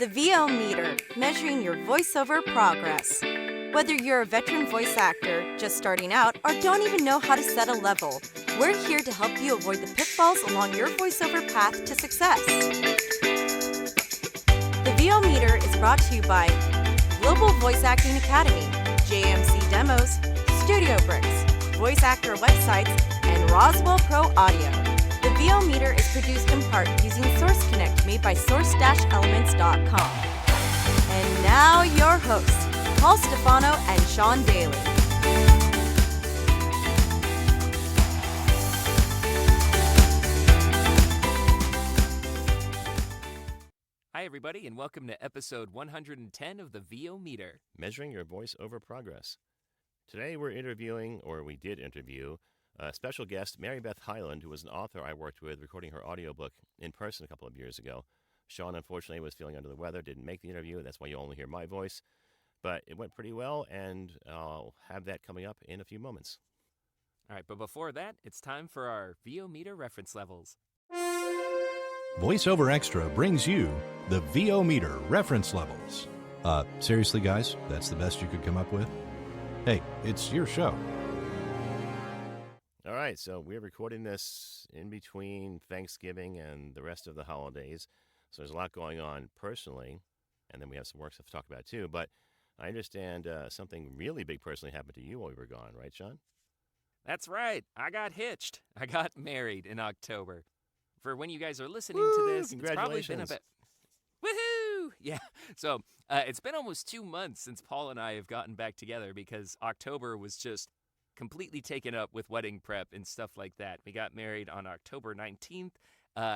The VO Meter, measuring your voiceover progress. Whether you're a veteran voice actor, just starting out, or don't even know how to set a level, we're here to help you avoid the pitfalls along your voiceover path to success. The VO Meter is brought to you by Global Voice Acting Academy, JMC Demos, Studio Bricks, Voice Actor Websites, and Roswell Pro Audio. The VO Meter is produced in part using Source Connect made by source-elements.com. And now your hosts, Paul Stefano and Sean Daly. Hi, everybody, and welcome to episode 110 of the VO Meter. Measuring your voice-over progress. Today we did interview, a special guest, MaryBeth Hyland, who was an author I worked with recording her audiobook in person a couple of years ago. Sean, unfortunately, was feeling under the weather, didn't make the interview. That's why you only hear my voice. But it went pretty well, and I'll have that coming up in a few moments. All right, but before that, it's time for our VO Meter reference levels. VoiceOver Extra brings you the VO Meter reference levels. Seriously, guys, that's the best you could come up with? Hey, it's your show. All right, so we're recording this in between Thanksgiving and the rest of the holidays. So there's a lot going on personally, and then we have some work stuff to talk about too. But I understand something really big personally happened to you while we were gone, right, Sean? That's right. I got hitched. I got married in October. For when you guys are listening to this, it's probably been a bit. Woohoo! Yeah. So it's been almost 2 months since Paul and I have gotten back together because October was just completely taken up with wedding prep and stuff like that. We got married on October 19th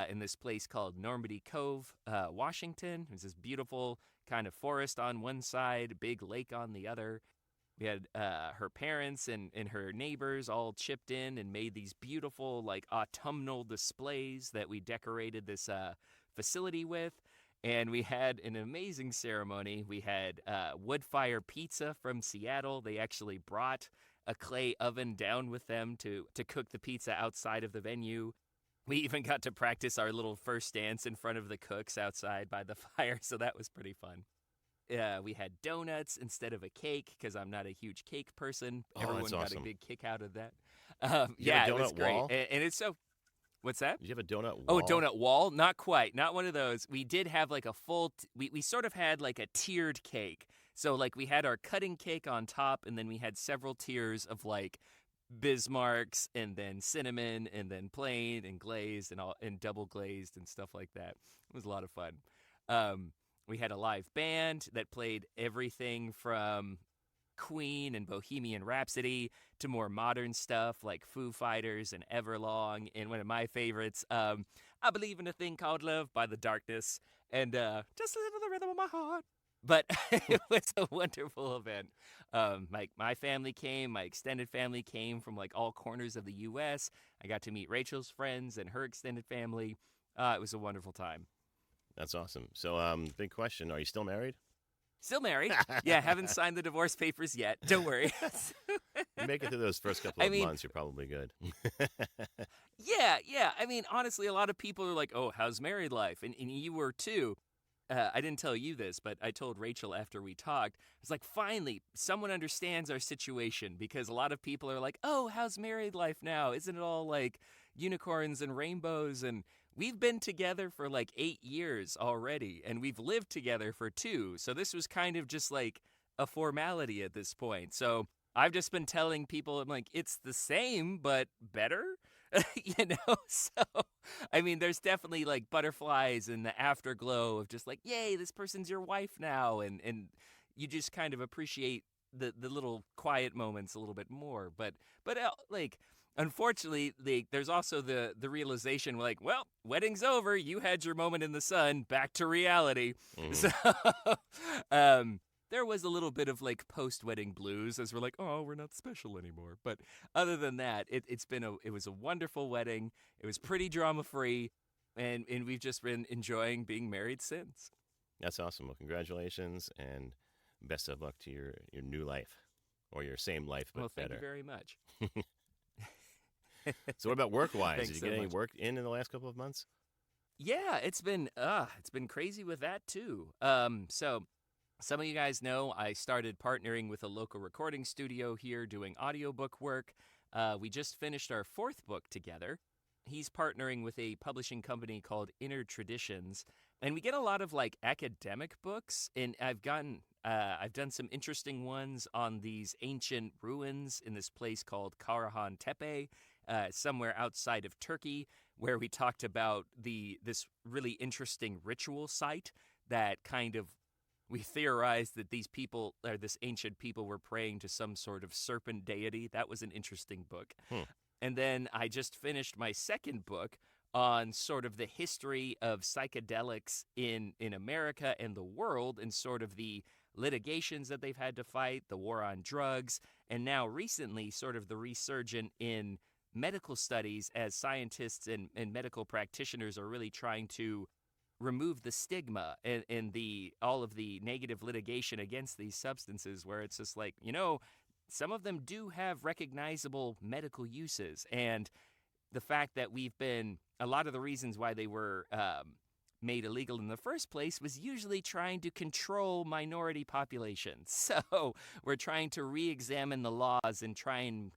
in this place called Normandy Cove, Washington. It was this beautiful kind of forest on one side, big lake on the other. We had her parents and her neighbors all chipped in and made these beautiful like autumnal displays that we decorated this facility with. And we had an amazing ceremony. We had wood fire pizza from Seattle. They actually brought a clay oven down with them to cook the pizza outside of the venue. We even got to practice our little first dance in front of the cooks outside by the fire, so that was pretty fun. We had donuts instead of a cake because I'm not a huge cake person. Everyone that's got awesome. A big kick out of that. Yeah, it was great. wall? And it's so... What's that? Did you have a donut wall? Oh, a donut wall? Not quite. Not one of those. We did have like a full... we sort of had like a tiered cake. So like we had our cutting cake on top, and then we had several tiers of like Bismarcks and then cinnamon and then plain and glazed and double glazed and stuff like that. It was a lot of fun. We had a live band that played everything from Queen and Bohemian Rhapsody to more modern stuff like Foo Fighters and Everlong, and one of my favorites, I Believe in a Thing Called Love by The Darkness, and Just Listen to the Rhythm of My Heart. But it was a wonderful event. My family came, my extended family came from like all corners of the U.S. I got to meet Rachel's friends and her extended family. It was a wonderful time. That's awesome. So, big question. Are you still married? Still married. Yeah, haven't signed the divorce papers yet. Don't worry. You make it through those first couple of months, you're probably good. Yeah. I mean, honestly, a lot of people are like, oh, how's married life? And you were too. I didn't tell you this, but I told Rachel after we talked. I was like, finally, someone understands our situation, because a lot of people are like, oh, how's married life now? Isn't it all like unicorns and rainbows? And we've been together for like 8 years already, and we've lived together for 2. So this was kind of just like a formality at this point. So I've just been telling people, I'm like, it's the same, but better, So, I mean, there's definitely like butterflies and the afterglow of just like, yay, this person's your wife now. And you just kind of appreciate the little quiet moments a little bit more. But like, unfortunately, there's also the realization, like, well, wedding's over. You had your moment in the sun. Back to reality. So there was a little bit of like post-wedding blues as we're like, oh, we're not special anymore. But other than that, it was a wonderful wedding. It was pretty drama-free, and we've just been enjoying being married since. That's awesome. Well, congratulations, and best of luck to your new life, or your same life, but better. Thank you very much. So what about work-wise? Thanks Did you so get any much. work in the last couple of months? Yeah, it's been crazy with that too. So some of you guys know I started partnering with a local recording studio here doing audiobook work. We just finished our 4th book together. He's partnering with a publishing company called Inner Traditions, and we get a lot of like academic books. And I've done some interesting ones on these ancient ruins in this place called Karahan Tepe, somewhere outside of Turkey, where we talked about this really interesting ritual site that we theorized that these people, or this ancient people, were praying to some sort of serpent deity. That was an interesting book. And then I just finished my 2nd book on sort of the history of psychedelics in America and the world, and sort of the litigations that they've had to fight, the war on drugs, and now recently sort of the resurgence in medical studies as scientists and medical practitioners are really trying to remove the stigma and all of the negative litigation against these substances, where it's just like, some of them do have recognizable medical uses. And the fact that a lot of the reasons why they were made illegal in the first place was usually trying to control minority populations. So we're trying to re-examine the laws and try and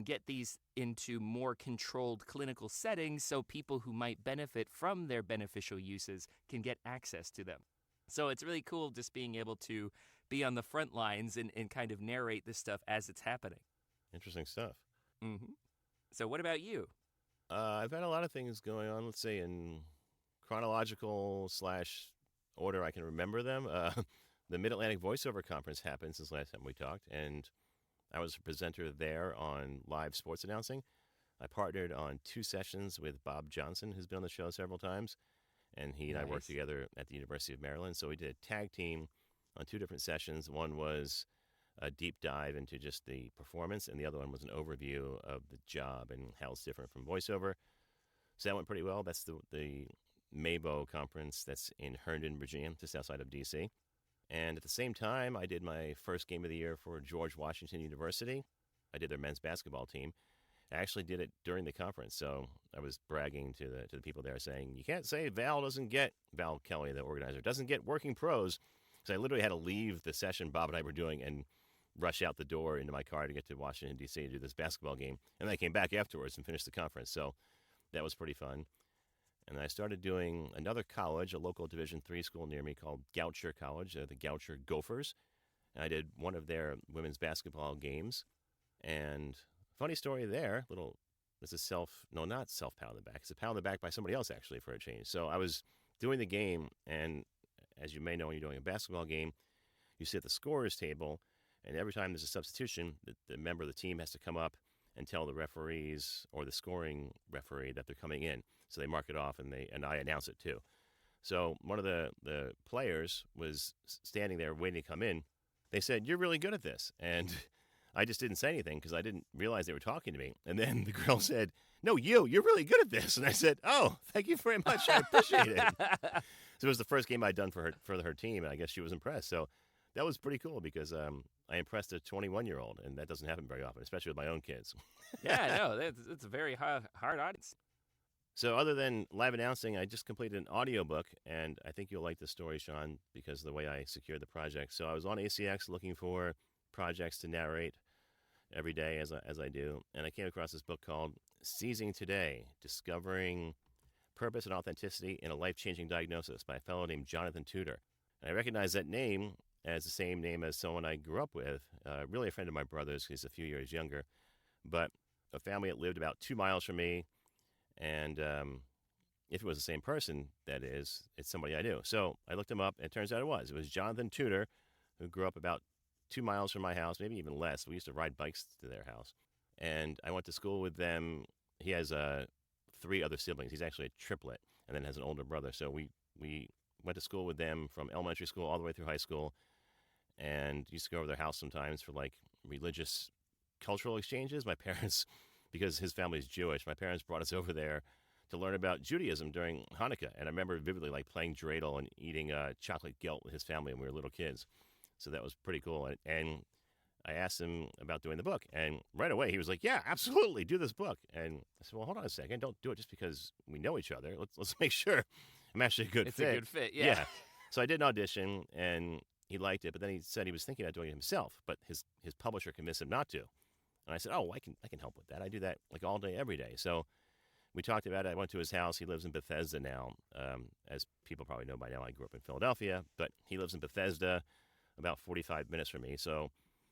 get these into more controlled clinical settings so people who might benefit from their beneficial uses can get access to them. So it's really cool just being able to be on the front lines and kind of narrate this stuff as it's happening. Interesting stuff. Mm-hmm. So what about you? I've had a lot of things going on, let's say, in chronological / order I can remember them. The Mid-Atlantic Voiceover Conference happened since last time we talked, and I was a presenter there on live sports announcing. I partnered on 2 sessions with Bob Johnson, who's been on the show several times, and he and I worked together at the University of Maryland. So we did a tag team on 2 different sessions. One was a deep dive into just the performance, and the other one was an overview of the job and how it's different from voiceover. So that went pretty well. That's the MABO conference that's in Herndon, Virginia, just outside of D.C. And at the same time, I did my first game of the year for George Washington University. I did their men's basketball team. I actually did it during the conference, so I was bragging to the people there saying, you can't say Val Kelly, the organizer, doesn't get working pros. So I literally had to leave the session Bob and I were doing and rush out the door into my car to get to Washington, D.C. to do this basketball game. And then I came back afterwards and finished the conference, so that was pretty fun. And I started doing another college, a local Division III school near me called Goucher College, the Goucher Gophers. And I did one of their women's basketball games. And funny story there, this is not self-pat on the back. It's a pat on the back by somebody else, actually, for a change. So I was doing the game, and as you may know, when you're doing a basketball game, you sit at the scorer's table, and every time there's a substitution, the member of the team has to come up and tell the referees or the scoring referee that they're coming in. So they mark it off, and I announce it too. So one of the players was standing there waiting to come in. They said, "You're really good at this." And I just didn't say anything because I didn't realize they were talking to me. And then the girl said, "No, you're really good at this." And I said, "Oh, thank you very much. I appreciate it." So it was the first game I'd done for her team, and I guess she was impressed. So that was pretty cool because I impressed a 21-year-old, and that doesn't happen very often, especially with my own kids. Yeah, no, it's a very hard audience. So other than live announcing, I just completed an audiobook, and I think you'll like the story, Sean, because of the way I secured the project. So I was on ACX looking for projects to narrate every day as I do, and I came across this book called Seizing Today, Discovering Purpose and Authenticity in a Life-Changing Diagnosis by a fellow named Jonathan Tudor. And I recognize that name as the same name as someone I grew up with, really a friend of my brother's. He's a few years younger, but a family that lived about 2 miles from me. And if it was the same person, that is, it's somebody I knew. So I looked him up, and it turns out it was. It was Jonathan Tudor, who grew up about 2 miles from my house, maybe even less. We used to ride bikes to their house. And I went to school with them. He has 3 other siblings. He's actually a triplet, and then has an older brother. So we went to school with them from elementary school all the way through high school, and used to go over their house sometimes for, like, religious cultural exchanges. My parents... because his family's Jewish, my parents brought us over there to learn about Judaism during Hanukkah. And I remember vividly, like, playing dreidel and eating chocolate gelt with his family when we were little kids. So that was pretty cool. And I asked him about doing the book, and right away he was like, "Yeah, absolutely, do this book." And I said, "Well, hold on a second. Don't do it just because we know each other. Let's make sure I'm actually a good It's fit." a good fit, yeah. So I did an audition, and he liked it, but then he said he was thinking about doing it himself, but his publisher convinced him not to. And I said, "Oh, I can help with that. I do that like all day, every day." So we talked about it. I went to his house. He lives in Bethesda now. As people probably know by now, I grew up in Philadelphia, but he lives in Bethesda, about 45 minutes from me. So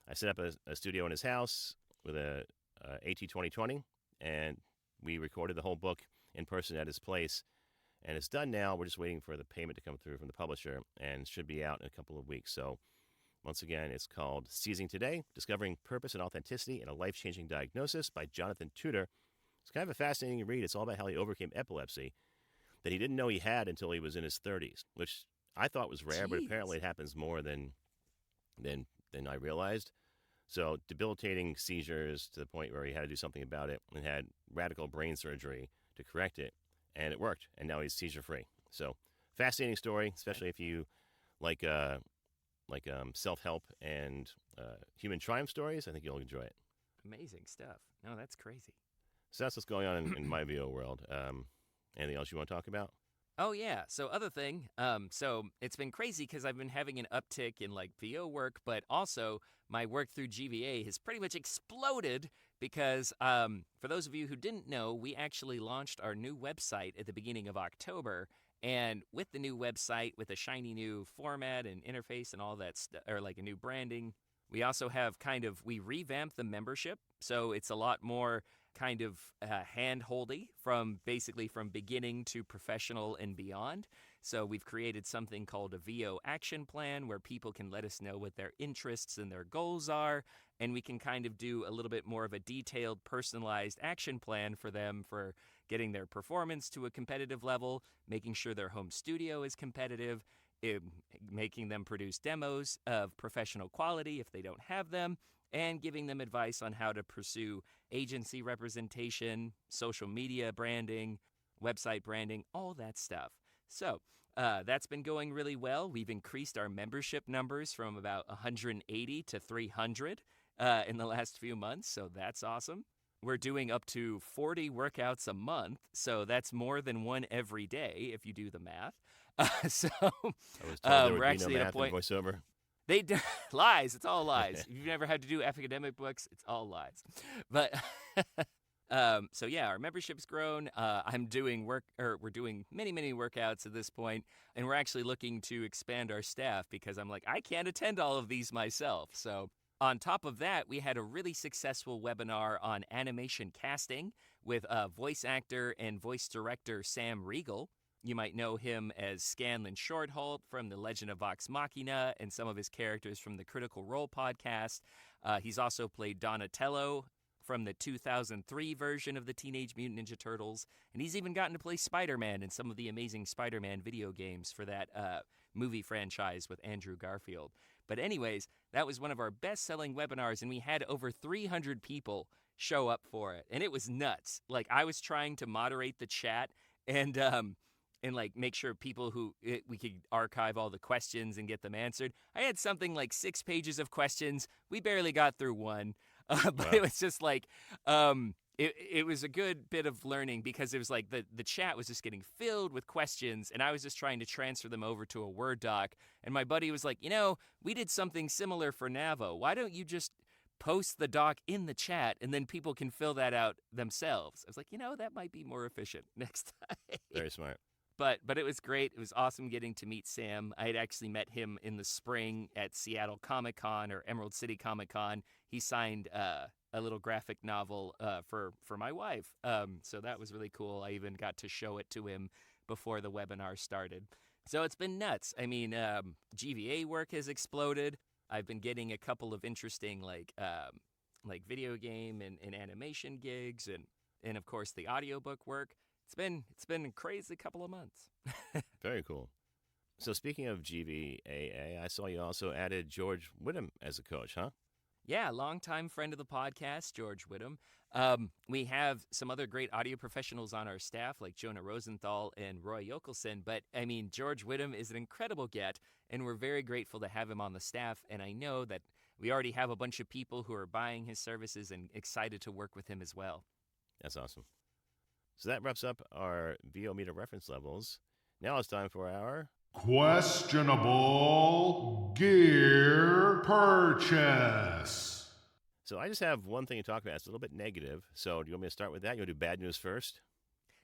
I set up a studio in his house with a AT-2020, and we recorded the whole book in person at his place. And it's done now. We're just waiting for the payment to come through from the publisher, and it should be out in a couple of weeks. So once again, it's called Seizing Today, Discovering Purpose and Authenticity in a Life-Changing Diagnosis by Jonathan Tudor. It's kind of a fascinating read. It's all about how he overcame epilepsy that he didn't know he had until he was in his 30s, which I thought was rare, but apparently it happens more than I realized. So debilitating seizures to the point where he had to do something about it and had radical brain surgery to correct it, and it worked, and now he's seizure-free. So fascinating story, especially if you like self-help and human triumph stories. I think you'll enjoy it. Amazing stuff. No, that's crazy. So that's what's going on in my VO world. Anything else you want to talk about? Oh, yeah. So other thing, so it's been crazy because I've been having an uptick in like VO work, but also my work through GVA has pretty much exploded because for those of you who didn't know, we actually launched our new website at the beginning of October. And with the new website, with a shiny new format and interface and all that stuff, or like a new branding, we also have we revamped the membership. So it's a lot more kind of hand-holdy from beginning to professional and beyond. So we've created something called a VO action plan where people can let us know what their interests and their goals are, and we can kind of do a little bit more of a detailed, personalized action plan for them for getting their performance to a competitive level, making sure their home studio is competitive, making them produce demos of professional quality if they don't have them, and giving them advice on how to pursue agency representation, social media branding, website branding, all that stuff. So that's been going really well. We've increased our membership numbers from about 180 to 300 in the last few months, so that's awesome. We're doing up to 40 workouts a month, so that's more than one every day if you do the math. So I was told there would we're be actually no at a math point. in voiceover. Lies. It's all lies. If you've never had to do academic books, it's all lies. But so yeah, our membership's grown. We're doing many workouts at this point, and we're actually looking to expand our staff because I'm like, I can't attend all of these myself. So on top of that, we had a really successful webinar on animation casting with voice actor and voice director Sam Riegel. You might know him as Scanlan Shortholt from The Legend of Vox Machina and some of his characters from the Critical Role podcast. He's also played Donatello from the 2003 version of the Teenage Mutant Ninja Turtles, and he's even gotten to play Spider-Man in some of the amazing Spider-Man video games for that movie franchise with Andrew Garfield. But anyways, that was one of our best-selling webinars, and we had over 300 people show up for it, and it was nuts. Like, I was trying to moderate the chat and like make sure we could archive all the questions and get them answered. I had something like 6 pages of questions. We barely got through one, but wow. It was just like it was a good bit of learning because it was like the chat was just getting filled with questions, and I was just trying to transfer them over to a Word doc. And my buddy was like, we did something similar for Navo. Why don't you just post the doc in the chat and then people can fill that out themselves? I was like, that might be more efficient next time. Very smart. But it was great. It was awesome getting to meet Sam. I had actually met him in the spring at Seattle Comic-Con or Emerald City Comic-Con. He signed a little graphic novel for my wife. So that was really cool. I even got to show it to him before the webinar started. So it's been nuts. I mean, GVA work has exploded. I've been getting a couple of interesting like video game and animation gigs and of course the audiobook work. It's been a crazy couple of months. Very cool. So speaking of GVAA, I saw you also added George Whittam as a coach, huh? Yeah, longtime friend of the podcast, George Whittam. We have some other great audio professionals on our staff like Jonah Rosenthal and Roy Yokelson, but I mean, George Whittam is an incredible get, and we're very grateful to have him on the staff, and I know that we already have a bunch of people who are buying his services and excited to work with him as well. That's awesome. So that wraps up our VO meter reference levels. Now it's time for our questionable gear purchase. So I just have one thing to talk about. It's a little bit negative. So do you want me to start with that? You want to do bad news first?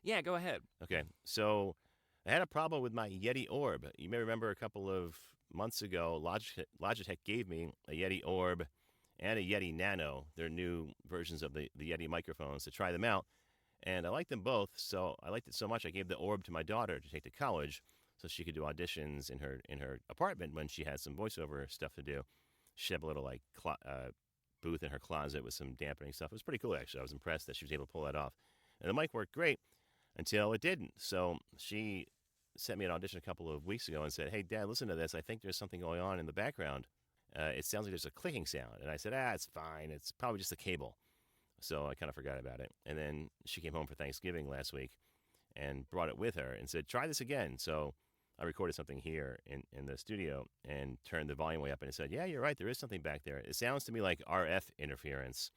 Yeah, go ahead. Okay. So I had a problem with my Yeti Orb. You may remember a couple of months ago, Logitech gave me a Yeti Orb and a Yeti Nano, their new versions of the Yeti microphones, to try them out. And I liked them both, so I liked it so much I gave the Orb to my daughter to take to college so she could do auditions in her apartment when she had some voiceover stuff to do. She had a little booth in her closet with some dampening stuff. It was pretty cool, actually. I was impressed that she was able to pull that off. And the mic worked great until it didn't. So she sent me an audition a couple of weeks ago and said, "Hey, Dad, listen to this. I think there's something going on in the background. It sounds like there's a clicking sound." And I said, "It's fine. It's probably just a cable." So I kind of forgot about it. And then she came home for Thanksgiving last week and brought it with her and said, "Try this again." So I recorded something here in the studio and turned the volume way up, and it said, "Yeah, you're right. There is something back there. It sounds to me like RF interference,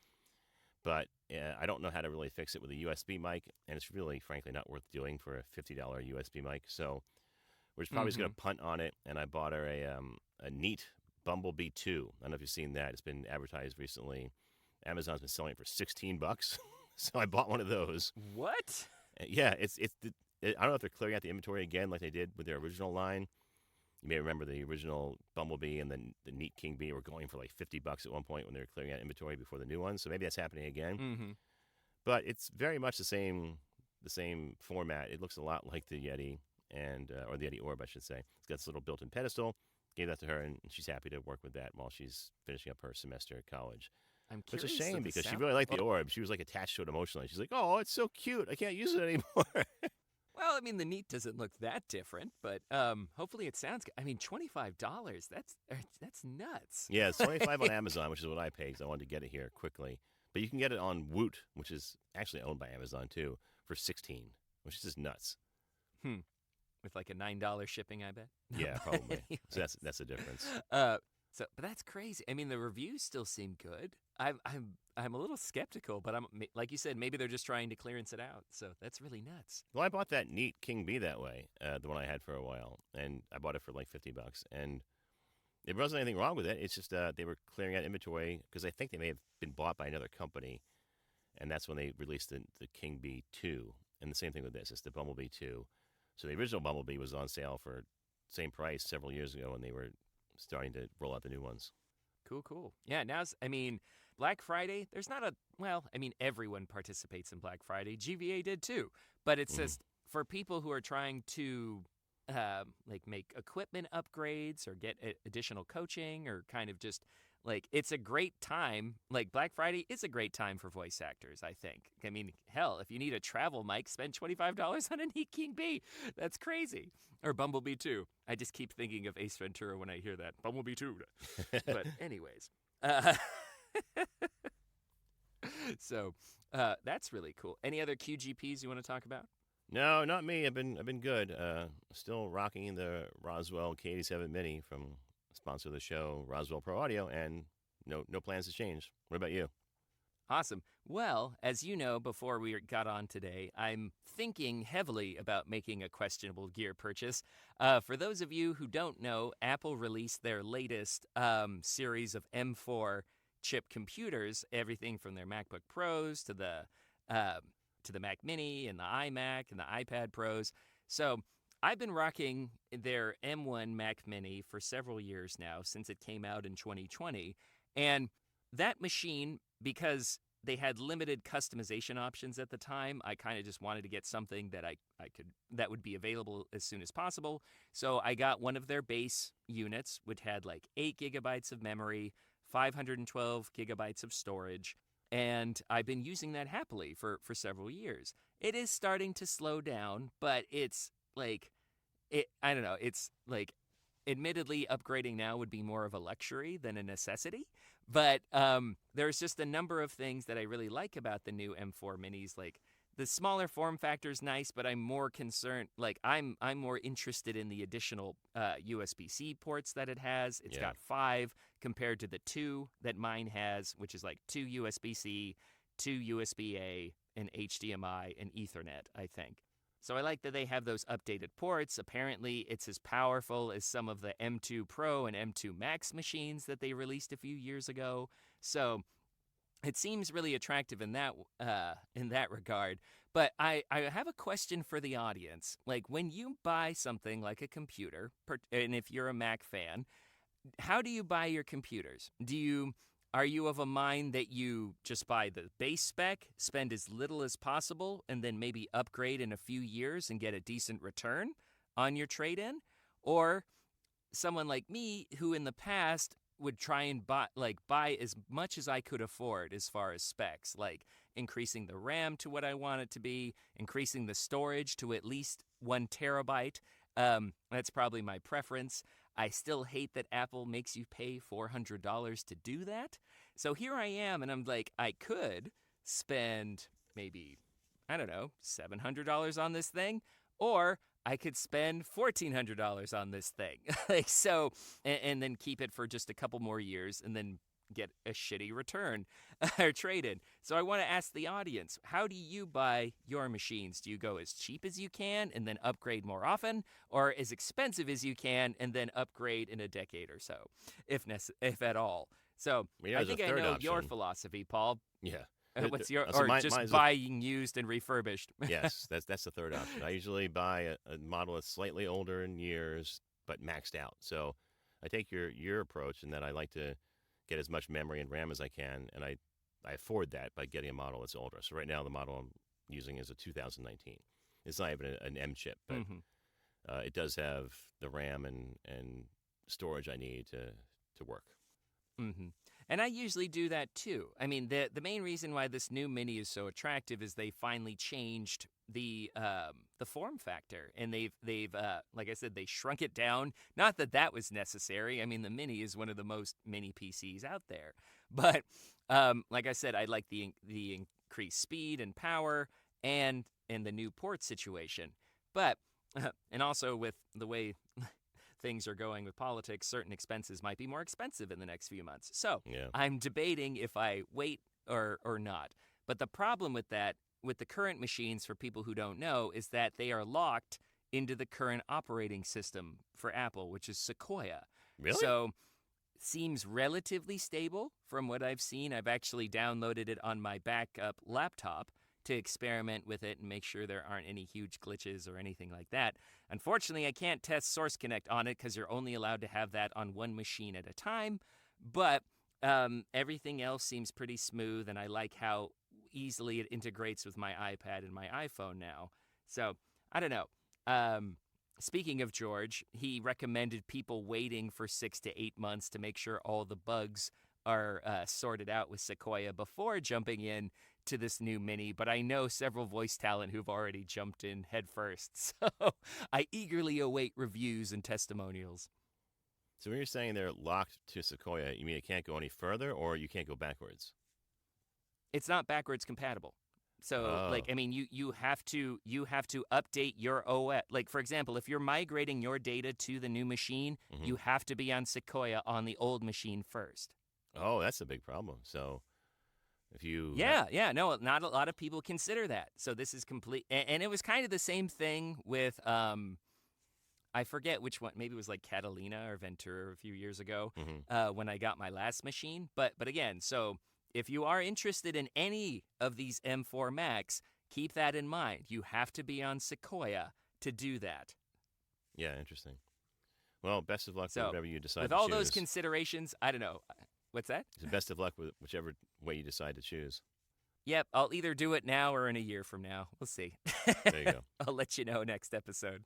but I don't know how to really fix it with a USB mic, and it's really, frankly, not worth doing for a $50 USB mic. So we're probably just going to punt on it, and I bought her a neat Bumblebee 2. I don't know if you've seen that. It's been advertised recently. Amazon's been selling it for $16, so I bought one of those. What? Yeah, I don't know if they're clearing out the inventory again like they did with their original line. You may remember the original Bumblebee and then the Neat King Bee were going for like $50 at one point when they were clearing out inventory before the new one. So maybe that's happening again. Mm-hmm. But it's very much the same format. It looks a lot like the Yeti or the Yeti Orb, I should say. It's got this little built-in pedestal. Gave that to her, and she's happy to work with that while she's finishing up her semester at college. I'm curious. It's a shame because she really liked the Orb. She was like attached to it emotionally. She's like, "Oh, it's so cute. I can't use it anymore." Well, I mean, the Neat doesn't look that different, but hopefully it sounds good. I mean, $25, that's nuts. Yeah, it's $25 on Amazon, which is what I paid because I wanted to get it here quickly. But you can get it on Woot, which is actually owned by Amazon too, for $16, which is just nuts. With like a $9 shipping, I bet. Yeah, probably. So that's the difference. But that's crazy. I mean, the reviews still seem good. I'm a little skeptical, but I'm like you said, maybe they're just trying to clearance it out. So that's really nuts. Well, I bought that Neat King Bee that way, the one I had for a while, and I bought it for like $50, and there wasn't anything wrong with it. It's just they were clearing out inventory because I think they may have been bought by another company, and that's when they released the King Bee 2. And the same thing with this. It's the Bumblebee 2. So the original Bumblebee was on sale for same price several years ago when they were starting to roll out the new ones. Cool. Yeah, Black Friday, there's not everyone participates in Black Friday. GVA did too. But it's just for people who are trying to make equipment upgrades or get additional coaching or kind of just it's a great time. Black Friday is a great time for voice actors, I think. I mean, hell, if you need a travel mic, spend $25 on a Neat King Bee. That's crazy. Or Bumblebee 2. I just keep thinking of Ace Ventura when I hear that. Bumblebee 2. But anyways. So that's really cool. Any other QGPs you want to talk about? No, not me. I've been good. Still rocking the Roswell K87 Mini from sponsor of the show, Roswell Pro Audio, and no plans to change. What about you? Awesome. Well, as you know, before we got on today, I'm thinking heavily about making a questionable gear purchase. For those of you who don't know, Apple released their latest series of M4 chip computers, everything from their MacBook Pros to the Mac Mini and the iMac and the iPad Pros. So I've been rocking their M1 Mac Mini for several years now, since it came out in 2020. And that machine, because they had limited customization options at the time, I kind of just wanted to get something that that would be available as soon as possible. So I got one of their base units, which had 8 gigabytes of memory, 512 gigabytes of storage, and I've been using that happily for several years. It is starting to slow down, but it's I don't know, it's admittedly upgrading now would be more of a luxury than a necessity, but there's just a number of things that I really like about the new M4 Minis, like the smaller form factor is nice, but I'm more concerned. Like I'm more interested in the additional USB-C ports that it has. It's got 5 compared to the 2 that mine has, which is like 2 USB-C, 2 USB-A, and HDMI and Ethernet, I think. So I like that they have those updated ports. Apparently, it's as powerful as some of the M2 Pro and M2 Max machines that they released a few years ago. So it seems really attractive in that regard. But I have a question for the audience. Like, when you buy something like a computer, and if you're a Mac fan, how do you buy your computers? Are you of a mind that you just buy the base spec, spend as little as possible, and then maybe upgrade in a few years and get a decent return on your trade-in? Or someone like me who in the past would try and buy as much as I could afford as far as specs, like increasing the RAM to what I want it to be, increasing the storage to at least 1 terabyte. That's probably my preference. I still hate that Apple makes you pay $400 to do that. So here I am, and I'm like, I could spend maybe, I don't know, $700 on this thing, or I could spend $1,400 on this thing. And then keep it for just a couple more years, and then get a shitty return or trade-in. So I want to ask the audience, how do you buy your machines? Do you go as cheap as you can and then upgrade more often, or as expensive as you can and then upgrade in a decade or so, if at all? So I think I know your philosophy, Paul. Yeah. What's your So buying used and refurbished? Yes, that's the third option. I usually buy a model that's slightly older in years but maxed out. So I take your approach in that I like to get as much memory and RAM as I can, and I afford that by getting a model that's older. So right now the model I'm using is a 2019. It's not even an M chip, but it does have the RAM and storage I need to work. Mm-hmm. And I usually do that too. I mean, the main reason why this new Mini is so attractive is they finally changed the form factor, and they've like I said, they shrunk it down. Not that was necessary. I mean, the Mini is one of the most mini PCs out there, but like I said, I like the increased speed and power and the new port situation. But and also with the way things are going with politics, certain expenses might be more expensive in the next few months. So I'm debating if I wait or not. But the problem with that, with the current machines, for people who don't know, is that they are locked into the current operating system for Apple, which is Sequoia. Really? So seems relatively stable from what I've seen. I've actually downloaded it on my backup laptop to experiment with it and make sure there aren't any huge glitches or anything like that. Unfortunately, I can't test Source Connect on it because you're only allowed to have that on one machine at a time. But everything else seems pretty smooth, and I like how easily it integrates with my iPad and my iPhone now. So, I don't know. Speaking of George, he recommended people waiting for 6 to 8 months to make sure all the bugs are sorted out with Sequoia before jumping in to this new Mini, but I know several voice talent who've already jumped in head first, so I eagerly await reviews and testimonials. So when you're saying they're locked to Sequoia, you mean it can't go any further, or you can't go backwards? It's not backwards compatible. So, like, I mean, you have to update your OS. Like, for example, if you're migrating your data to the new machine, you have to be on Sequoia on the old machine first. Oh, that's a big problem. So if you... No, not a lot of people consider that. So this is complete. And it was kind of the same thing with, I forget which one. Maybe it was like Catalina or Ventura a few years ago when I got my last machine. But again, so if you are interested in any of these M4 Macs, keep that in mind. You have to be on Sequoia to do that. Yeah, interesting. Well, best of luck with whatever you decide to choose. With all those considerations, I don't know. What's that? So best of luck with whichever way you decide to choose. Yep, I'll either do it now or in a year from now. We'll see. There you go. I'll let you know next episode.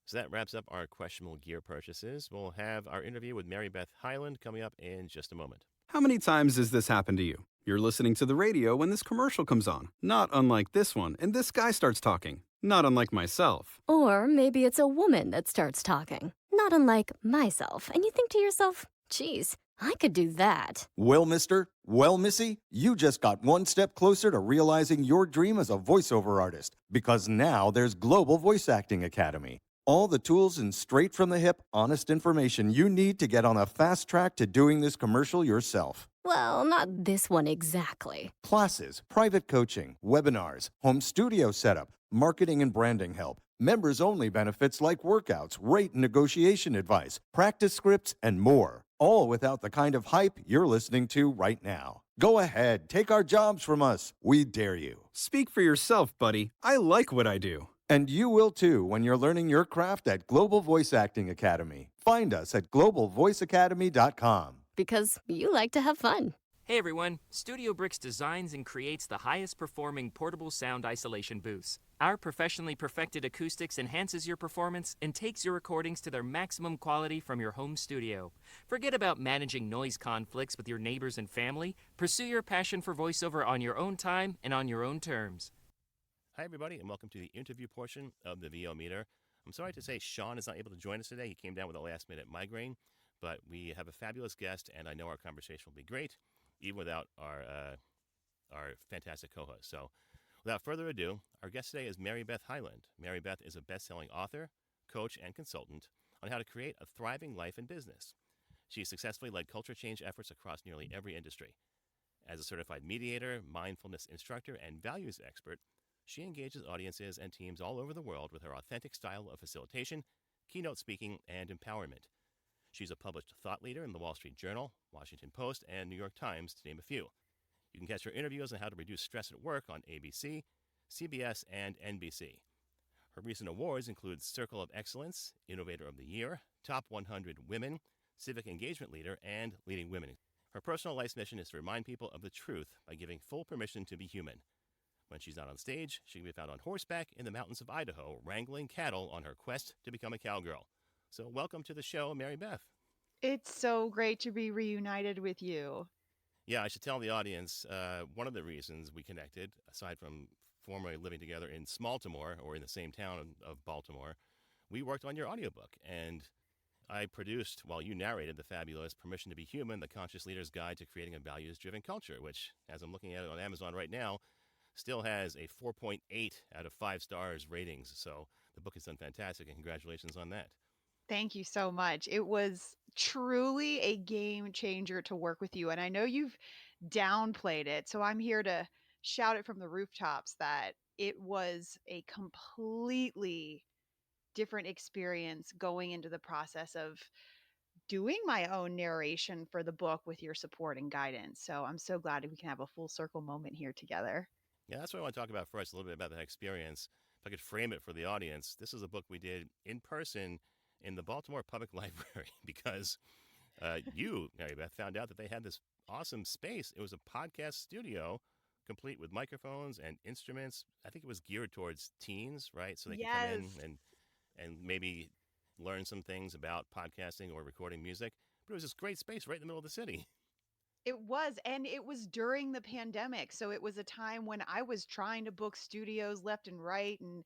So that wraps up our questionable gear purchases. We'll have our interview with MaryBeth Hyland coming up in just a moment. How many times has this happened to you? You're listening to the radio when this commercial comes on, not unlike this one, and this guy starts talking, not unlike myself. Or maybe it's a woman that starts talking, not unlike myself, and you think to yourself, geez, I could do that. Well, mister, well, missy, you just got one step closer to realizing your dream as a voiceover artist, because now there's Global Voice Acting Academy. All the tools and straight from the hip, honest information you need to get on a fast track to doing this commercial yourself. Well, not this one exactly. Classes, private coaching, webinars, home studio setup, marketing and branding help, members-only benefits like workouts, rate and negotiation advice, practice scripts, and more. All without the kind of hype you're listening to right now. Go ahead, take our jobs from us. We dare you. Speak for yourself, buddy. I like what I do. And you will too when you're learning your craft at Global Voice Acting Academy. Find us at globalvoiceacademy.com. Because you like to have fun. Hey everyone, Studio Bricks designs and creates the highest performing portable sound isolation booths. Our professionally perfected acoustics enhances your performance and takes your recordings to their maximum quality from your home studio. Forget about managing noise conflicts with your neighbors and family. Pursue your passion for voiceover on your own time and on your own terms. Hi, everybody, and welcome to the interview portion of the VO Meter. I'm sorry to say Sean is not able to join us today. He came down with a last-minute migraine, but we have a fabulous guest, and I know our conversation will be great, even without our fantastic co-host. So, without further ado, our guest today is MaryBeth Hyland. MaryBeth is a best-selling author, coach, and consultant on how to create a thriving life and business. She successfully led culture change efforts across nearly every industry. As a certified mediator, mindfulness instructor, and values expert, she engages audiences and teams all over the world with her authentic style of facilitation, keynote speaking, and empowerment. She's a published thought leader in the Wall Street Journal, Washington Post, and New York Times, to name a few. You can catch her interviews on how to reduce stress at work on ABC, CBS, and NBC. Her recent awards include Circle of Excellence, Innovator of the Year, Top 100 Women, Civic Engagement Leader, and Leading Women. Her personal life's mission is to remind people of the truth by giving full permission to be human. When she's not on stage, she can be found on horseback in the mountains of Idaho, wrangling cattle on her quest to become a cowgirl. So welcome to the show, MaryBeth. It's so great to be reunited with you. Yeah, I should tell the audience, one of the reasons we connected, aside from formerly living together in Smaltimore, or in the same town of Baltimore, we worked on your audiobook, and I produced, while you narrated, the fabulous Permission to be Human, the Conscious Leader's Guide to Creating a Values-Driven Culture, which, as I'm looking at it on Amazon right now, still has a 4.8 out of 5 stars ratings. So the book has done fantastic, and congratulations on that. Thank you so much. It was truly a game changer to work with you. And I know you've downplayed it. So I'm here to shout it from the rooftops that it was a completely different experience going into the process of doing my own narration for the book with your support and guidance. So I'm so glad we can have a full circle moment here together. Yeah, that's what I want to talk about first, a little bit about that experience. If I could frame it for the audience, this is a book we did in person in the Baltimore Public Library because you, MaryBeth, found out that they had this awesome space. It was a podcast studio complete with microphones and instruments. I think it was geared towards teens, right? So they could come in and maybe learn some things about podcasting or recording music. But it was this great space right in the middle of the city. It was, and it was during the pandemic. So it was a time when I was trying to book studios left and right, and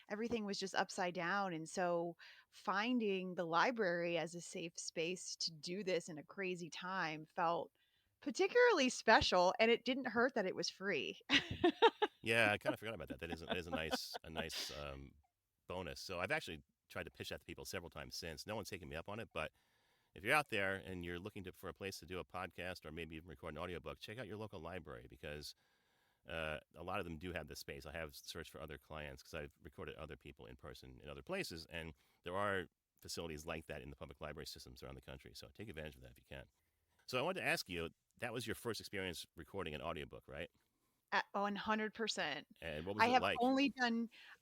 everything was just upside down. And so finding the library as a safe space to do this in a crazy time felt particularly special, and it didn't hurt that it was free. Yeah, I kind of forgot about that. That is a nice bonus. So I've actually tried to pitch that to people several times since. No one's taken me up on it, but if you're out there and you're looking for a place to do a podcast or maybe even record an audiobook, check out your local library because a lot of them do have this space. I have searched for other clients because I've recorded other people in person in other places, and there are facilities like that in the public library systems around the country. So take advantage of that if you can. So I wanted to ask you, that was your first experience recording an audiobook, right? At 100%. And what was it like?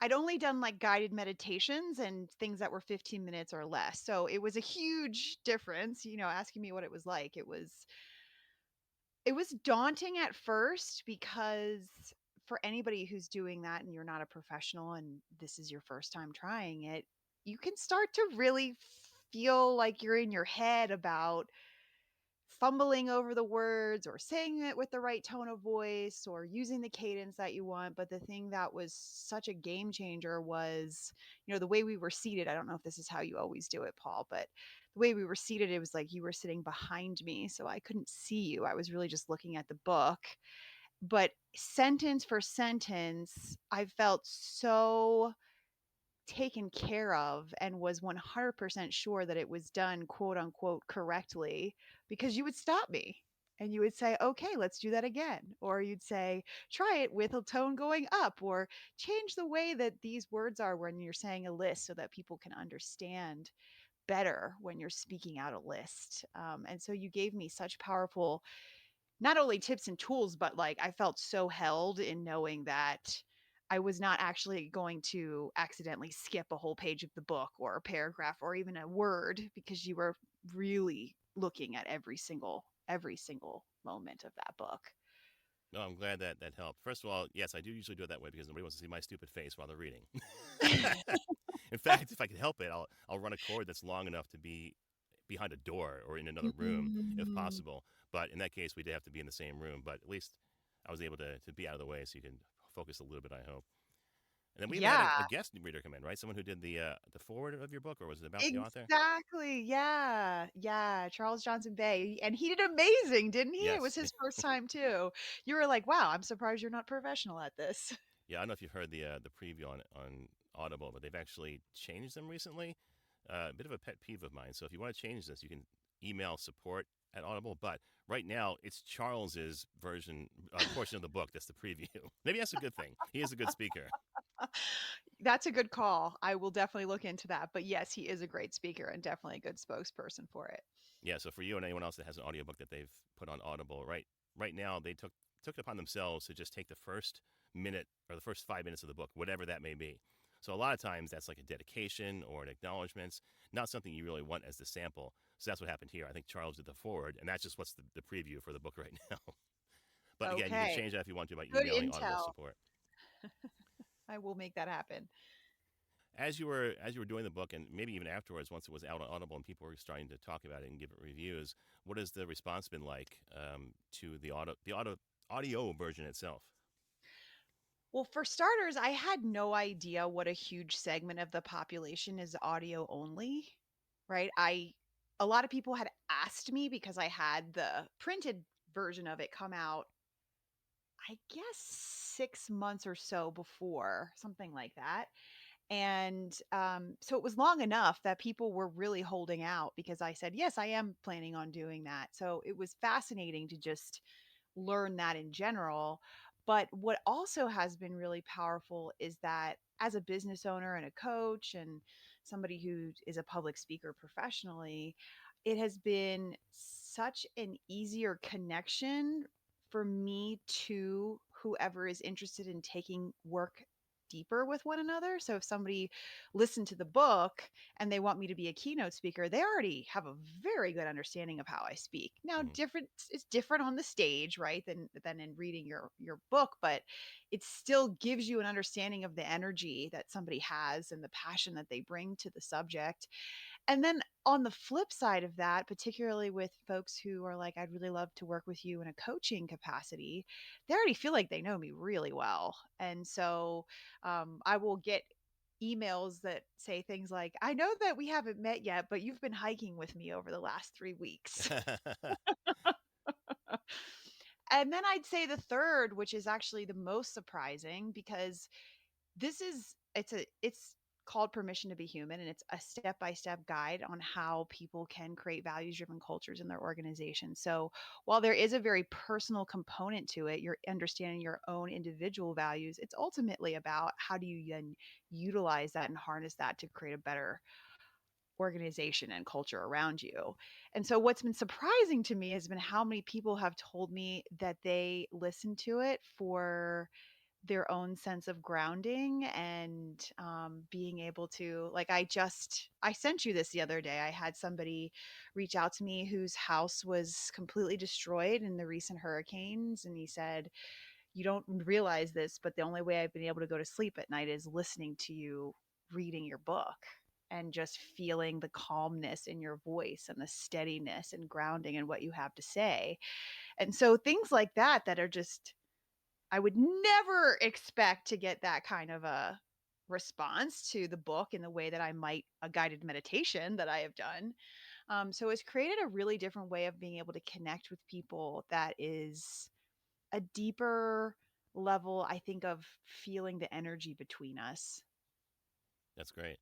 I'd only done like guided meditations and things that were 15 minutes or less. So it was a huge difference, asking me what it was like. It was daunting at first because for anybody who's doing that and you're not a professional and this is your first time trying it, you can start to really feel like you're in your head about fumbling over the words or saying it with the right tone of voice or using the cadence that you want. But the thing that was such a game changer was, the way we were seated. I don't know if this is how you always do it, Paul, but the way we were seated, it was like you were sitting behind me. So I couldn't see you. I was really just looking at the book. But sentence for sentence, I felt so taken care of and was 100% sure that it was done quote unquote correctly, because you would stop me and you would say, okay, let's do that again. Or you'd say, try it with a tone going up, or change the way that these words are when you're saying a list so that people can understand better when you're speaking out a list. And so you gave me such powerful, not only tips and tools, but like I felt so held in knowing that I was not actually going to accidentally skip a whole page of the book or a paragraph or even a word, because you were really looking at every single moment of that book. No, I'm glad that that helped. First of all, yes, I do usually do it that way because nobody wants to see my stupid face while they're reading. In fact, if I can help it, I'll run a cord that's long enough to be behind a door or in another room if possible. But in that case, we'd have to be in the same room. But at least I was able to be out of the way so you can focus a little bit, I hope. And then we even had Yeah, a guest reader come in, right? Someone who did the forward of your book, or was it about the author? exactly. Yeah. Yeah. Charles Johnson Bay. And he did amazing, didn't he? It was Yes. his first time too. You were like, wow, I'm surprised you're not professional at this. Yeah, I don't know if you've heard the preview on Audible, but they've actually changed them recently. A bit of a pet peeve of mine. So if you want to change this, you can email support at Audible. But right now, it's Charles's version portion of the book that's the preview. Maybe that's a good thing. He is a good speaker. That's a good call. I will definitely look into that. But yes, he is a great speaker and definitely a good spokesperson for it. Yeah. So for you and anyone else that has an audiobook that they've put on Audible, right now they took it upon themselves to just take the first minute or the first 5 minutes of the book, whatever that may be. So a lot of times that's like a dedication or an acknowledgement, not something you really want as the sample. So that's what happened here. I think Charles did the forward, and that's just what's the preview for the book right now. But again, you can Okay. change that if you want to by Good emailing Audible intel. support. I will make that happen. As you were doing the book, and maybe even afterwards, once it was out on Audible and people were starting to talk about it and give it reviews, what has the response been like to the audio version itself? Well, for starters, I had no idea what a huge segment of the population is audio only, right? A lot of people had asked me because I had the printed version of it come out, I guess 6 months or so before, something like that. And so it was long enough that people were really holding out because I said, yes, I am planning on doing that. So it was fascinating to just learn that in general. But what also has been really powerful is that as a business owner and a coach and somebody who is a public speaker professionally, it has been such an easier connection for me to whoever is interested in taking work deeper with one another. So if somebody listened to the book and they want me to be a keynote speaker, they already have a very good understanding of how I speak. Now, Mm-hmm. it's different on the stage, right, than in reading your book, but it still gives you an understanding of the energy that somebody has and the passion that they bring to the subject. And then on the flip side of that, particularly with folks who are like, I'd really love to work with you in a coaching capacity, they already feel like they know me really well. And so I will get emails that say things like, I know that we haven't met yet, but you've been hiking with me over the last 3 weeks. And then I'd say the third, which is actually the most surprising, because it's called Permission to Be Human, and it's a step-by-step guide on how people can create values-driven cultures in their organization. So while there is a very personal component to it, you're understanding your own individual values, it's ultimately about how do you then utilize that and harness that to create a better organization and culture around you. And so what's been surprising to me has been how many people have told me that they listen to it for their own sense of grounding and being able to, like, I sent you this the other day. I had somebody reach out to me whose house was completely destroyed in the recent hurricanes, and he said, you don't realize this, but the only way I've been able to go to sleep at night is listening to you reading your book. and just feeling the calmness in your voice and the steadiness and grounding in what you have to say. And so things like that are just, I would never expect to get that kind of a response to the book in the way that I might a guided meditation that I have done. So it's created a really different way of being able to connect with people that is a deeper level, I think, of feeling the energy between us. That's great.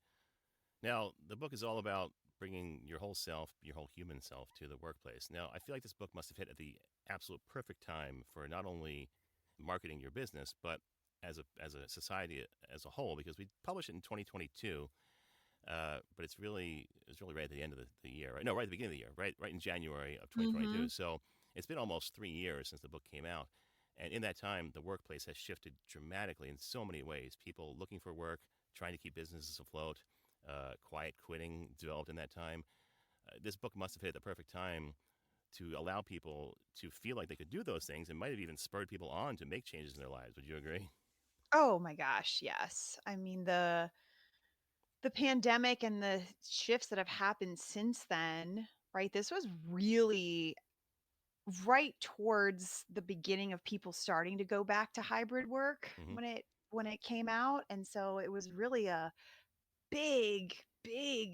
Now, the book is all about bringing your whole self, your whole human self, to the workplace. Now, I feel like this book must have hit at the absolute perfect time for not only marketing your business, but as a society as a whole, because we published it in 2022, but it's really right at the end of the year, right? No, right at the beginning of the year, right in January of 2022. Mm-hmm. So it's been almost 3 years since the book came out. And in that time, the workplace has shifted dramatically in so many ways. People looking for work, trying to keep businesses afloat, quiet quitting developed in that time. This book must have hit the perfect time to allow people to feel like they could do those things and might have even spurred people on to make changes in their lives. Would you agree? Oh my gosh, yes. I mean, the pandemic and the shifts that have happened since then, right? This was really right towards the beginning of people starting to go back to hybrid work Hmm. when it came out, and so it was really a big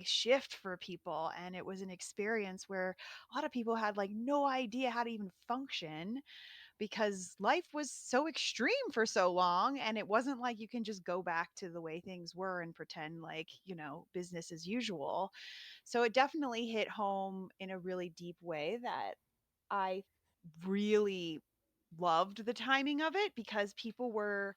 shift for people, and it was an experience where a lot of people had like no idea how to even function because life was so extreme for so long, and it wasn't like you can just go back to the way things were and pretend like, business as usual. So it definitely hit home in a really deep way that I really loved the timing of it because people were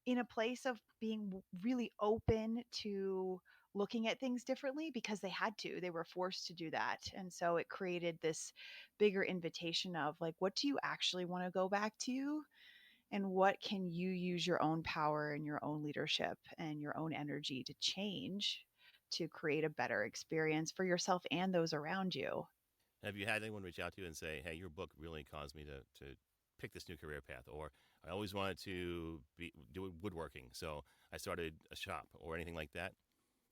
in a place of being really open to looking at things differently because they had to. They were forced to do that. And so it created this bigger invitation of like, what do you actually want to go back to? And what can you use your own power and your own leadership and your own energy to change to create a better experience for yourself and those around you? Have you had anyone reach out to you and say, "Hey, your book really caused me to pick this new career path," or "I always wanted to do woodworking, so I started a shop," or anything like that?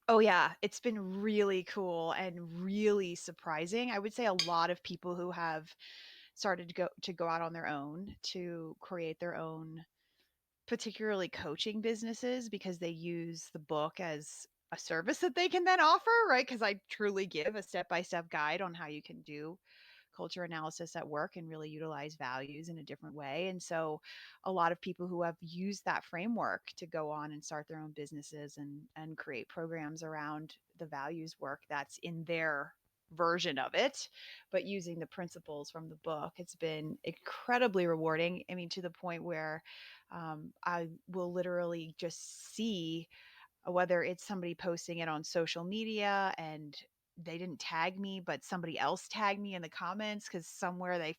Oh yeah, it's been really cool and really surprising. I would say a lot of people who have started to go out on their own to create their own, particularly coaching businesses, because they use the book as a service that they can then offer, right? Because I truly give a step-by-step guide on how you can do culture analysis at work and really utilize values in a different way. And so a lot of people who have used that framework to go on and start their own businesses and create programs around the values work that's in their version of it, but using the principles from the book, it's been incredibly rewarding. I mean, to the point where I will literally just see whether it's somebody posting it on social media and they didn't tag me, but somebody else tagged me in the comments because somewhere they,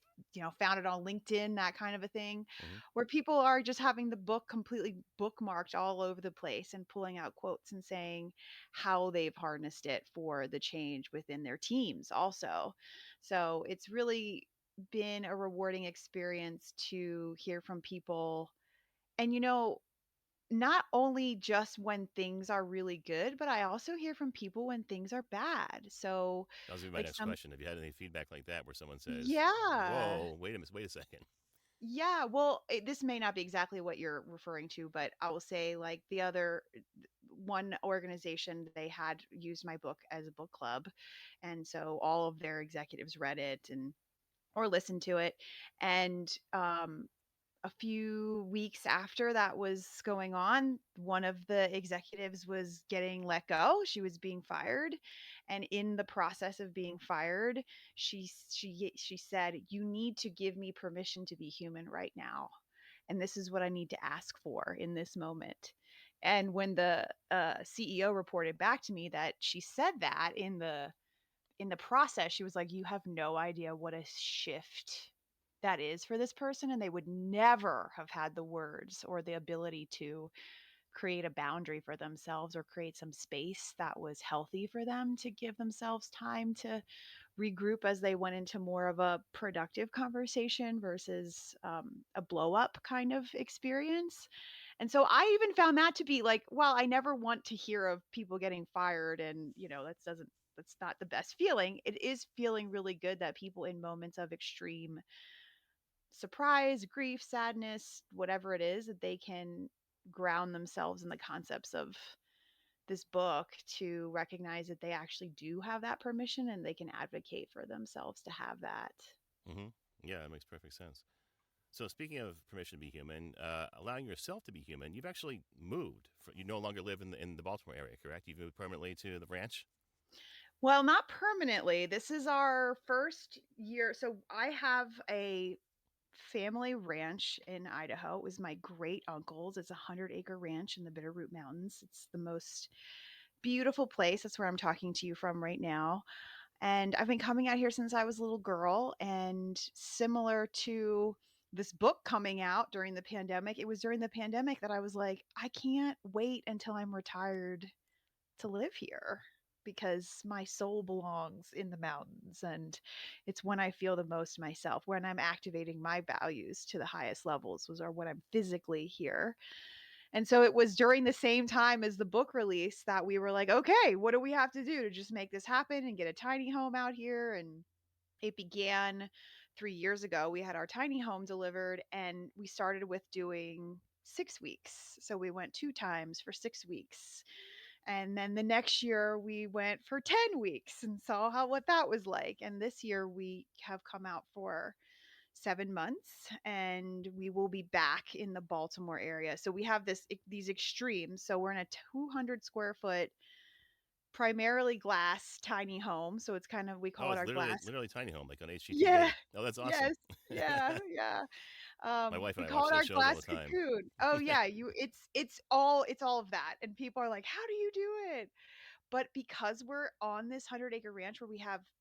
found it on LinkedIn, that kind of a thing, Hmm. where people are just having the book completely bookmarked all over the place and pulling out quotes and saying how they've harnessed it for the change within their teams also. So it's really been a rewarding experience to hear from people. And not only just when things are really good, but I also hear from people when things are bad. So, That was gonna be my like next some, question. Have you had any feedback like that where someone says, yeah, "Whoa, wait a second." yeah. Well, this may not be exactly what you're referring to, but I will say, like the other one organization, they had used my book as a book club, and so all of their executives read it and or listened to it, and a few weeks after that was going on, one of the executives was getting let go. She was being fired, and in the process of being fired, she said, "You need to give me permission to be human right now, and this is what I need to ask for in this moment." And when the CEO reported back to me that she said that in the process, she was like, "You have no idea what a shift that is for this person." And they would never have had the words or the ability to create a boundary for themselves or create some space that was healthy for them to give themselves time to regroup as they went into more of a productive conversation versus a blow up kind of experience. And so I even found that to be like, well, I never want to hear of people getting fired, and that's not the best feeling. It is feeling really good that people in moments of extreme surprise, grief, sadness, whatever it is, that they can ground themselves in the concepts of this book to recognize that they actually do have that permission and they can advocate for themselves to have that. Mm-hmm. Yeah, that makes perfect sense. So speaking of permission to be human, allowing yourself to be human, you've actually moved. You no longer live in the Baltimore area, correct? You've moved permanently to the ranch? Well, not permanently. This is our first year. So I have a family ranch in Idaho. It was my great uncle's. It's a 100-acre ranch in the Bitterroot Mountains. It's the most beautiful place. That's where I'm talking to you from right now. And I've been coming out here since I was a little girl. And similar to this book coming out during the pandemic, it was during the pandemic that I was like, I can't wait until I'm retired to live here because my soul belongs in the mountains, and it's when I feel the most myself, when I'm activating my values to the highest levels was or when I'm physically here. And so it was during the same time as the book release that we were like, okay, what do we have to do to just make this happen and get a tiny home out here? And it began 3 years ago. We had our tiny home delivered and we started with doing 6 weeks. So we went 2 times for 6 weeks. And then the next year we went for 10 weeks and saw what that was like. And this year we have come out for 7 months and we will be back in the Baltimore area. So we have these extremes. So we're in a 200 square foot, primarily glass tiny home. So it's kind of, we Oh, call it it's our glass. literally tiny home, like on Yeah. HGTV. Oh, that's awesome. Yes. Yeah. Yeah. My wife and We I watch call it those our shows all glass the time. cocoon. Oh yeah. It's all of that. And people are like, how do you do it? But because we're on this 100-acre ranch where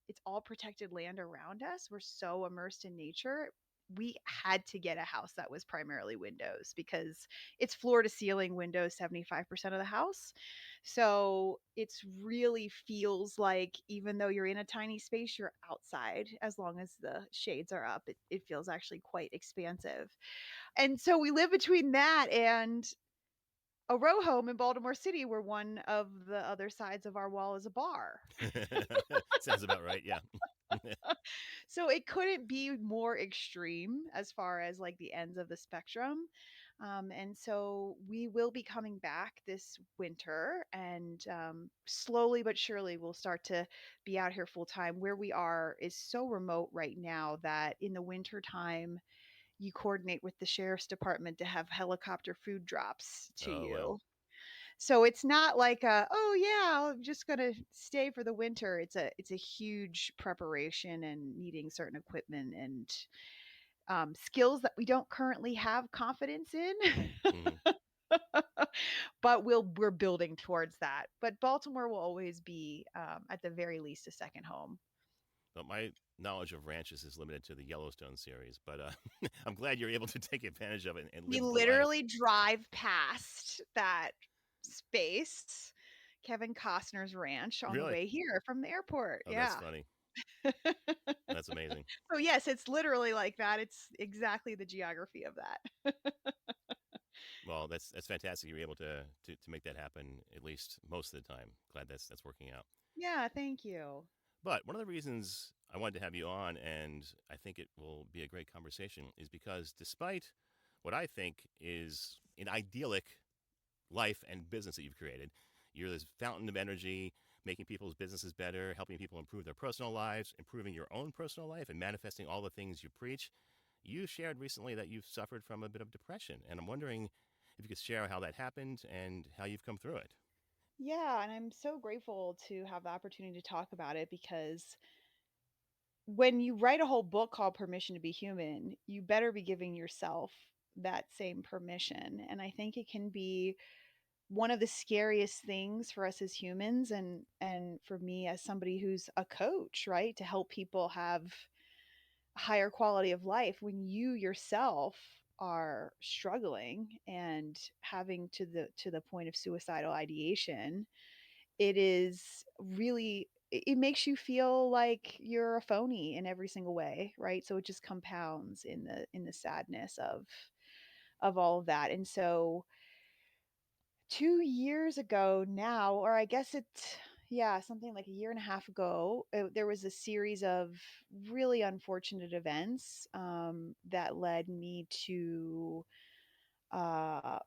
it's all protected land around us, we're so immersed in nature. We had to get a house that was primarily windows because it's floor to ceiling windows 75% of the house. So it's really feels like even though you're in a tiny space, you're outside as long as the shades are up. It feels actually quite expansive. And so we live between that and a row home in Baltimore City where one of the other sides of our wall is a bar. Sounds about right, yeah. So it couldn't be more extreme as far as like the ends of the spectrum. And so we will be coming back this winter and slowly but surely we'll start to be out here full time. Where we are is so remote right now that in the winter time, you coordinate with the sheriff's department to have helicopter food drops to Oh, wow. you. So it's not like oh yeah, I'm just gonna stay for the winter. It's a huge preparation and needing certain equipment and skills that we don't currently have confidence in. Mhm. But we're building towards that. But Baltimore will always be at the very least a second home. But my knowledge of ranches is limited to the Yellowstone series, but I'm glad you're able to take advantage of it and We live the life. literally drive past that space, Kevin Costner's ranch, on the Really? way here from the airport. Oh, that's Yeah. funny. That's amazing. So yes, it's literally like that. It's exactly the geography of that. Well, that's fantastic. You're able to make that happen at least most of the time. Glad that's working out. Yeah, thank you. But one of the reasons I wanted to have you on, and I think it will be a great conversation, is because despite what I think is an idyllic life and business that you've created, you're this fountain of energy, making people's businesses better, helping people improve their personal lives, improving your own personal life, and manifesting all the things you preach. You shared recently that you've suffered from a bit of depression, and I'm wondering if you could share how that happened and how you've come through it. Yeah, and I'm so grateful to have the opportunity to talk about it because when you write a whole book called Permission to Be Human, you better be giving yourself that same permission. And I think it can be one of the scariest things for us as humans and for me as somebody who's a coach, right? To help people have a higher quality of life when you yourself are struggling and having to the point of suicidal ideation. It is really it makes you feel like you're a phony in every single way, right? So it just compounds in the sadness of all of that. And so 2 years ago now, or I guess yeah, something like a year and a half ago, there was a series of really unfortunate events that led me to uh,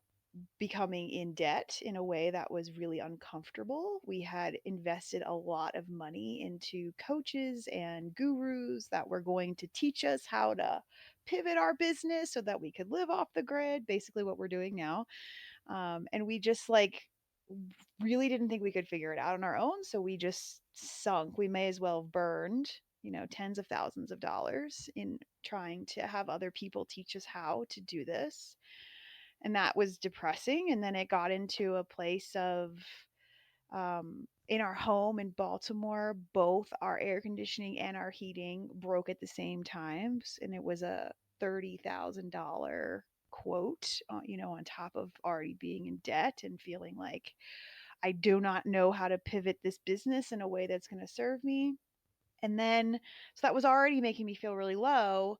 becoming in debt in a way that was really uncomfortable. We had invested a lot of money into coaches and gurus that were going to teach us how to pivot our business so that we could live off the grid, basically what we're doing now. And we just like really didn't think we could figure it out on our own. So we just sunk. We may as well have burned, tens of thousands of dollars in trying to have other people teach us how to do this. And that was depressing. And then it got into a place of, in our home in Baltimore, both our air conditioning and our heating broke at the same times. And it was a $30,000 quote, on top of already being in debt and feeling like I do not know how to pivot this business in a way that's going to serve me. And then, so that was already making me feel really low.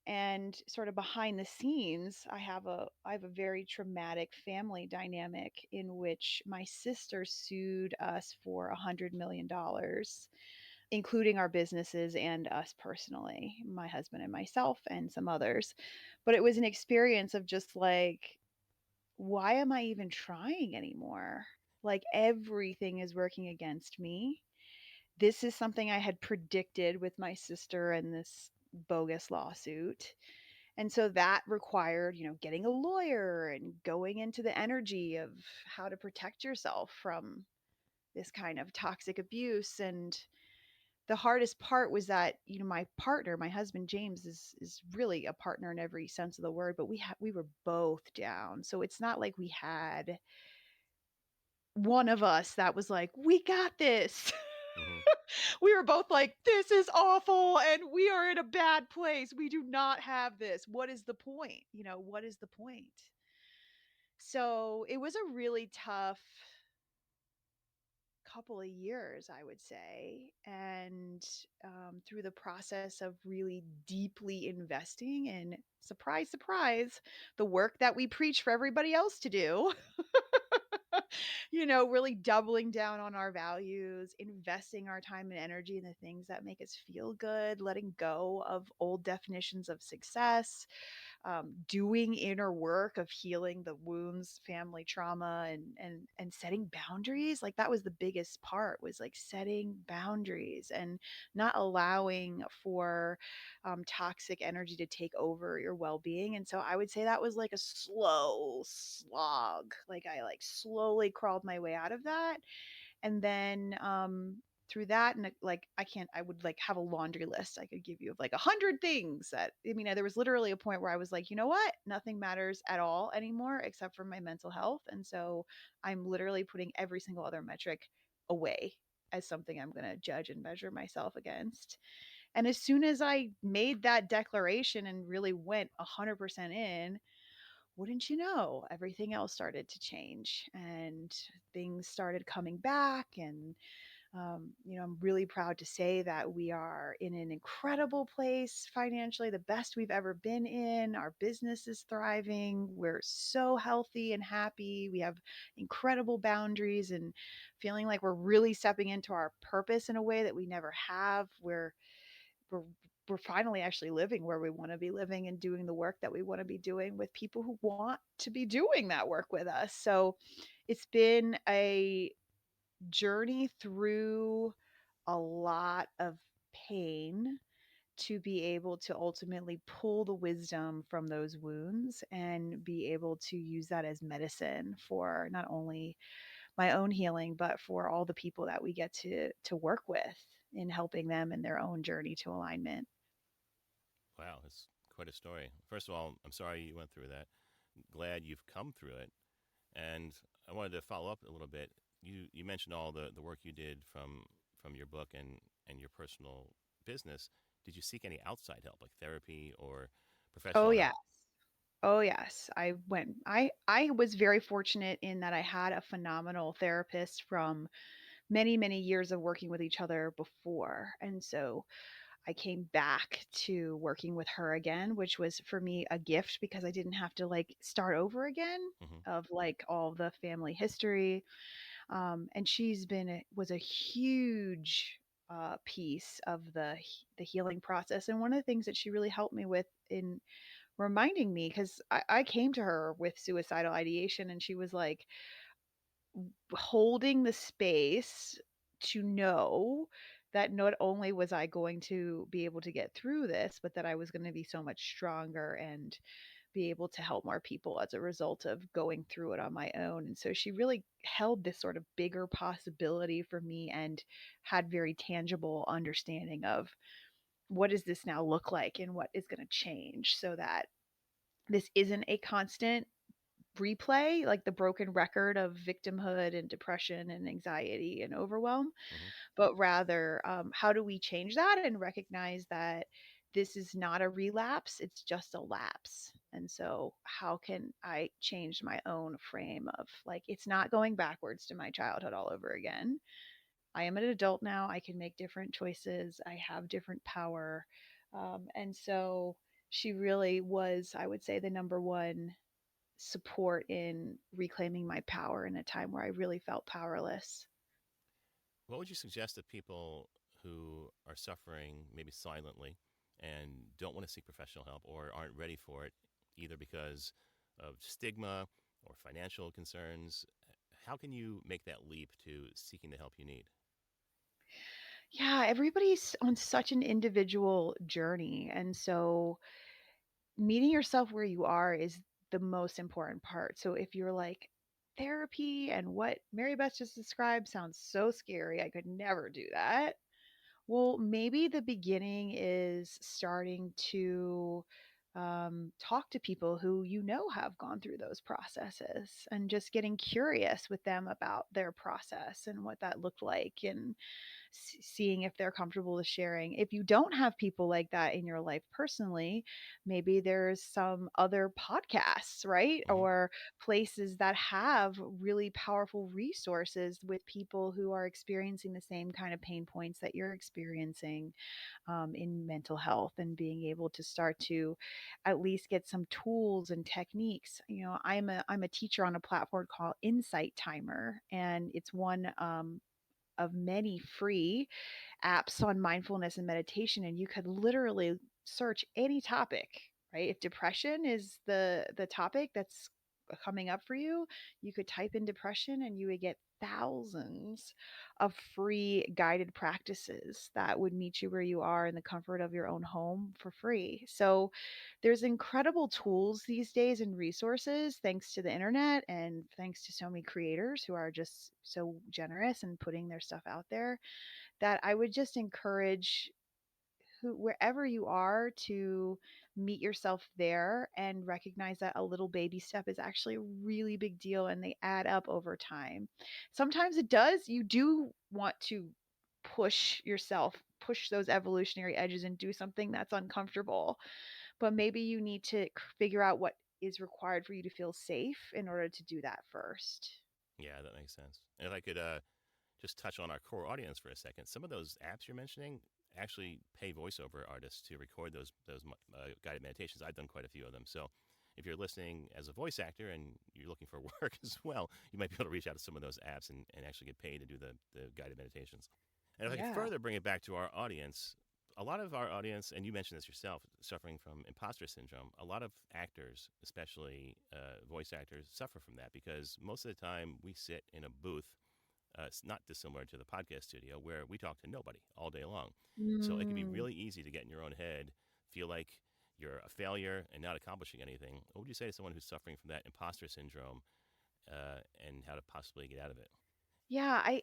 And sort of behind the scenes, I have a very traumatic family dynamic in which my sister sued us for $100 million, including our businesses and us personally, my husband and myself and some others. But it was an experience of just like, why am I even trying anymore? Like everything is working against me. This is something I had predicted with my sister and this bogus lawsuit. And so that required, getting a lawyer and going into the energy of how to protect yourself from this kind of toxic abuse. And the hardest part was that, my partner, my husband James is really a partner in every sense of the word, but we were both down. So it's not like we had one of us that was like, we got this. Mm-hmm. We were both like, this is awful and we are in a bad place. We do not have this. What is the point? What is the point? So it was a really tough couple of years, I would say. And through the process of really deeply investing in, surprise, surprise, the work that we preach for everybody else to do, really doubling down on our values, investing our time and energy in the things that make us feel good, letting go of old definitions of success, doing inner work of healing the wounds, family trauma, and setting boundaries. Like that was the biggest part, was like setting boundaries and not allowing for toxic energy to take over your well-being. And so I would say that was like a slow slog. Like I like slowly crawled my way out of that. And then through that, and like I would like have a laundry list I could give you of like 100 things that, I mean, there was literally a point where I was like, you know what, nothing matters at all anymore except for my mental health. And so I'm literally putting every single other metric away as something I'm going to judge and measure myself against. And as soon as I made that declaration and really went 100% in, wouldn't you know, everything else started to change and things started coming back. And I'm really proud to say that we are in an incredible place financially, the best we've ever been in. Our business is thriving. We're so healthy and happy. We have incredible boundaries and feeling like we're really stepping into our purpose in a way that we never have. We're we're finally actually living where we want to be living and doing the work that we want to be doing with people who want to be doing that work with us. So it's been a journey through a lot of pain to be able to ultimately pull the wisdom from those wounds and be able to use that as medicine for not only my own healing, but for all the people that we get to work with in helping them in their own journey to alignment. Wow, it's quite a story. First of all, I'm sorry you went through that. Glad you've come through it. And I wanted to follow up a little bit. You mentioned all the work you did from your book and your personal business. Did you seek any outside help, like therapy or Oh professional yes. help? Oh yes. I was very fortunate in that I had a phenomenal therapist from many, many years of working with each other before. And so I came back to working with her again, which was for me a gift because I didn't have to like start over again Hmm. of like all the family history. And she's been was a huge piece of the healing process. And one of the things that she really helped me with in reminding me, because I came to her with suicidal ideation, and she was like holding the space to know that not only was I going to be able to get through this, but that I was going to be so much stronger and be able to help more people as a result of going through it on my own. And so she really held this sort of bigger possibility for me and had very tangible understanding of what does this now look like and what is going to change so that this isn't a constant replay, like the broken record of victimhood and depression and anxiety and overwhelm, Hmm. but rather, how do we change that and recognize that this is not a relapse, it's just a lapse. And so how can I change my own frame of like it's not going backwards to my childhood all over again. I am an adult now, I can make different choices, I have different power. And so she really was, I would say, the number one support in reclaiming my power in a time where I really felt powerless. What would you suggest to people who are suffering maybe silently and don't want to seek professional help or aren't ready for it, either because of stigma or financial concerns? How can you make that leap to seeking the help you need? Yeah, everybody's on such an individual journey. And so meeting yourself where you are is the most important part. So if you're like, therapy and what Mary Beth just described sounds so scary, I could never do that. Well, maybe the beginning is starting to talk to people who you know have gone through those processes and just getting curious with them about their process and what that looked like and seeing if they're comfortable with sharing. If you don't have people like that in your life personally, maybe there's some other podcasts, right? Hmm. Or places that have really powerful resources with people who are experiencing the same kind of pain points that you're experiencing in mental health and being able to start to at least get some tools and techniques. You know, I'm a teacher on a platform called Insight Timer, and it's one of many free apps on mindfulness and meditation, and you could literally search any topic, right? If depression is the topic that's coming up for you, you could type in depression and you would get thousands of free guided practices that would meet you where you are in the comfort of your own home for free. So there's incredible tools these days and resources thanks to the internet and thanks to so many creators who are just so generous and putting their stuff out there, that I would just encourage wherever you are to meet yourself there and recognize that a little baby step is actually a really big deal and they add up over time. Sometimes it does. You do want to push yourself, push those evolutionary edges and do something that's uncomfortable. But maybe you need to figure out what is required for you to feel safe in order to do that first. Yeah, that makes sense. And if I could just touch on our core audience for a second, some of those apps you're mentioning actually pay voiceover artists to record those guided meditations. I've done quite a few of them. So if you're listening as a voice actor and you're looking for work as well, you might be able to reach out to some of those apps and actually get paid to do the guided meditations. And if I could Yeah. further bring it back to our audience, a lot of our audience, and you mentioned this yourself, suffering from imposter syndrome, a lot of actors, especially voice actors, suffer from that because most of the time we sit in a booth, it's not dissimilar to the podcast studio, where we talk to nobody all day long. So it can be Mm. really easy to get in your own head, feel like you're a failure and not accomplishing anything. What would you say to someone who's suffering from that imposter syndrome and how to possibly get out of it? Yeah,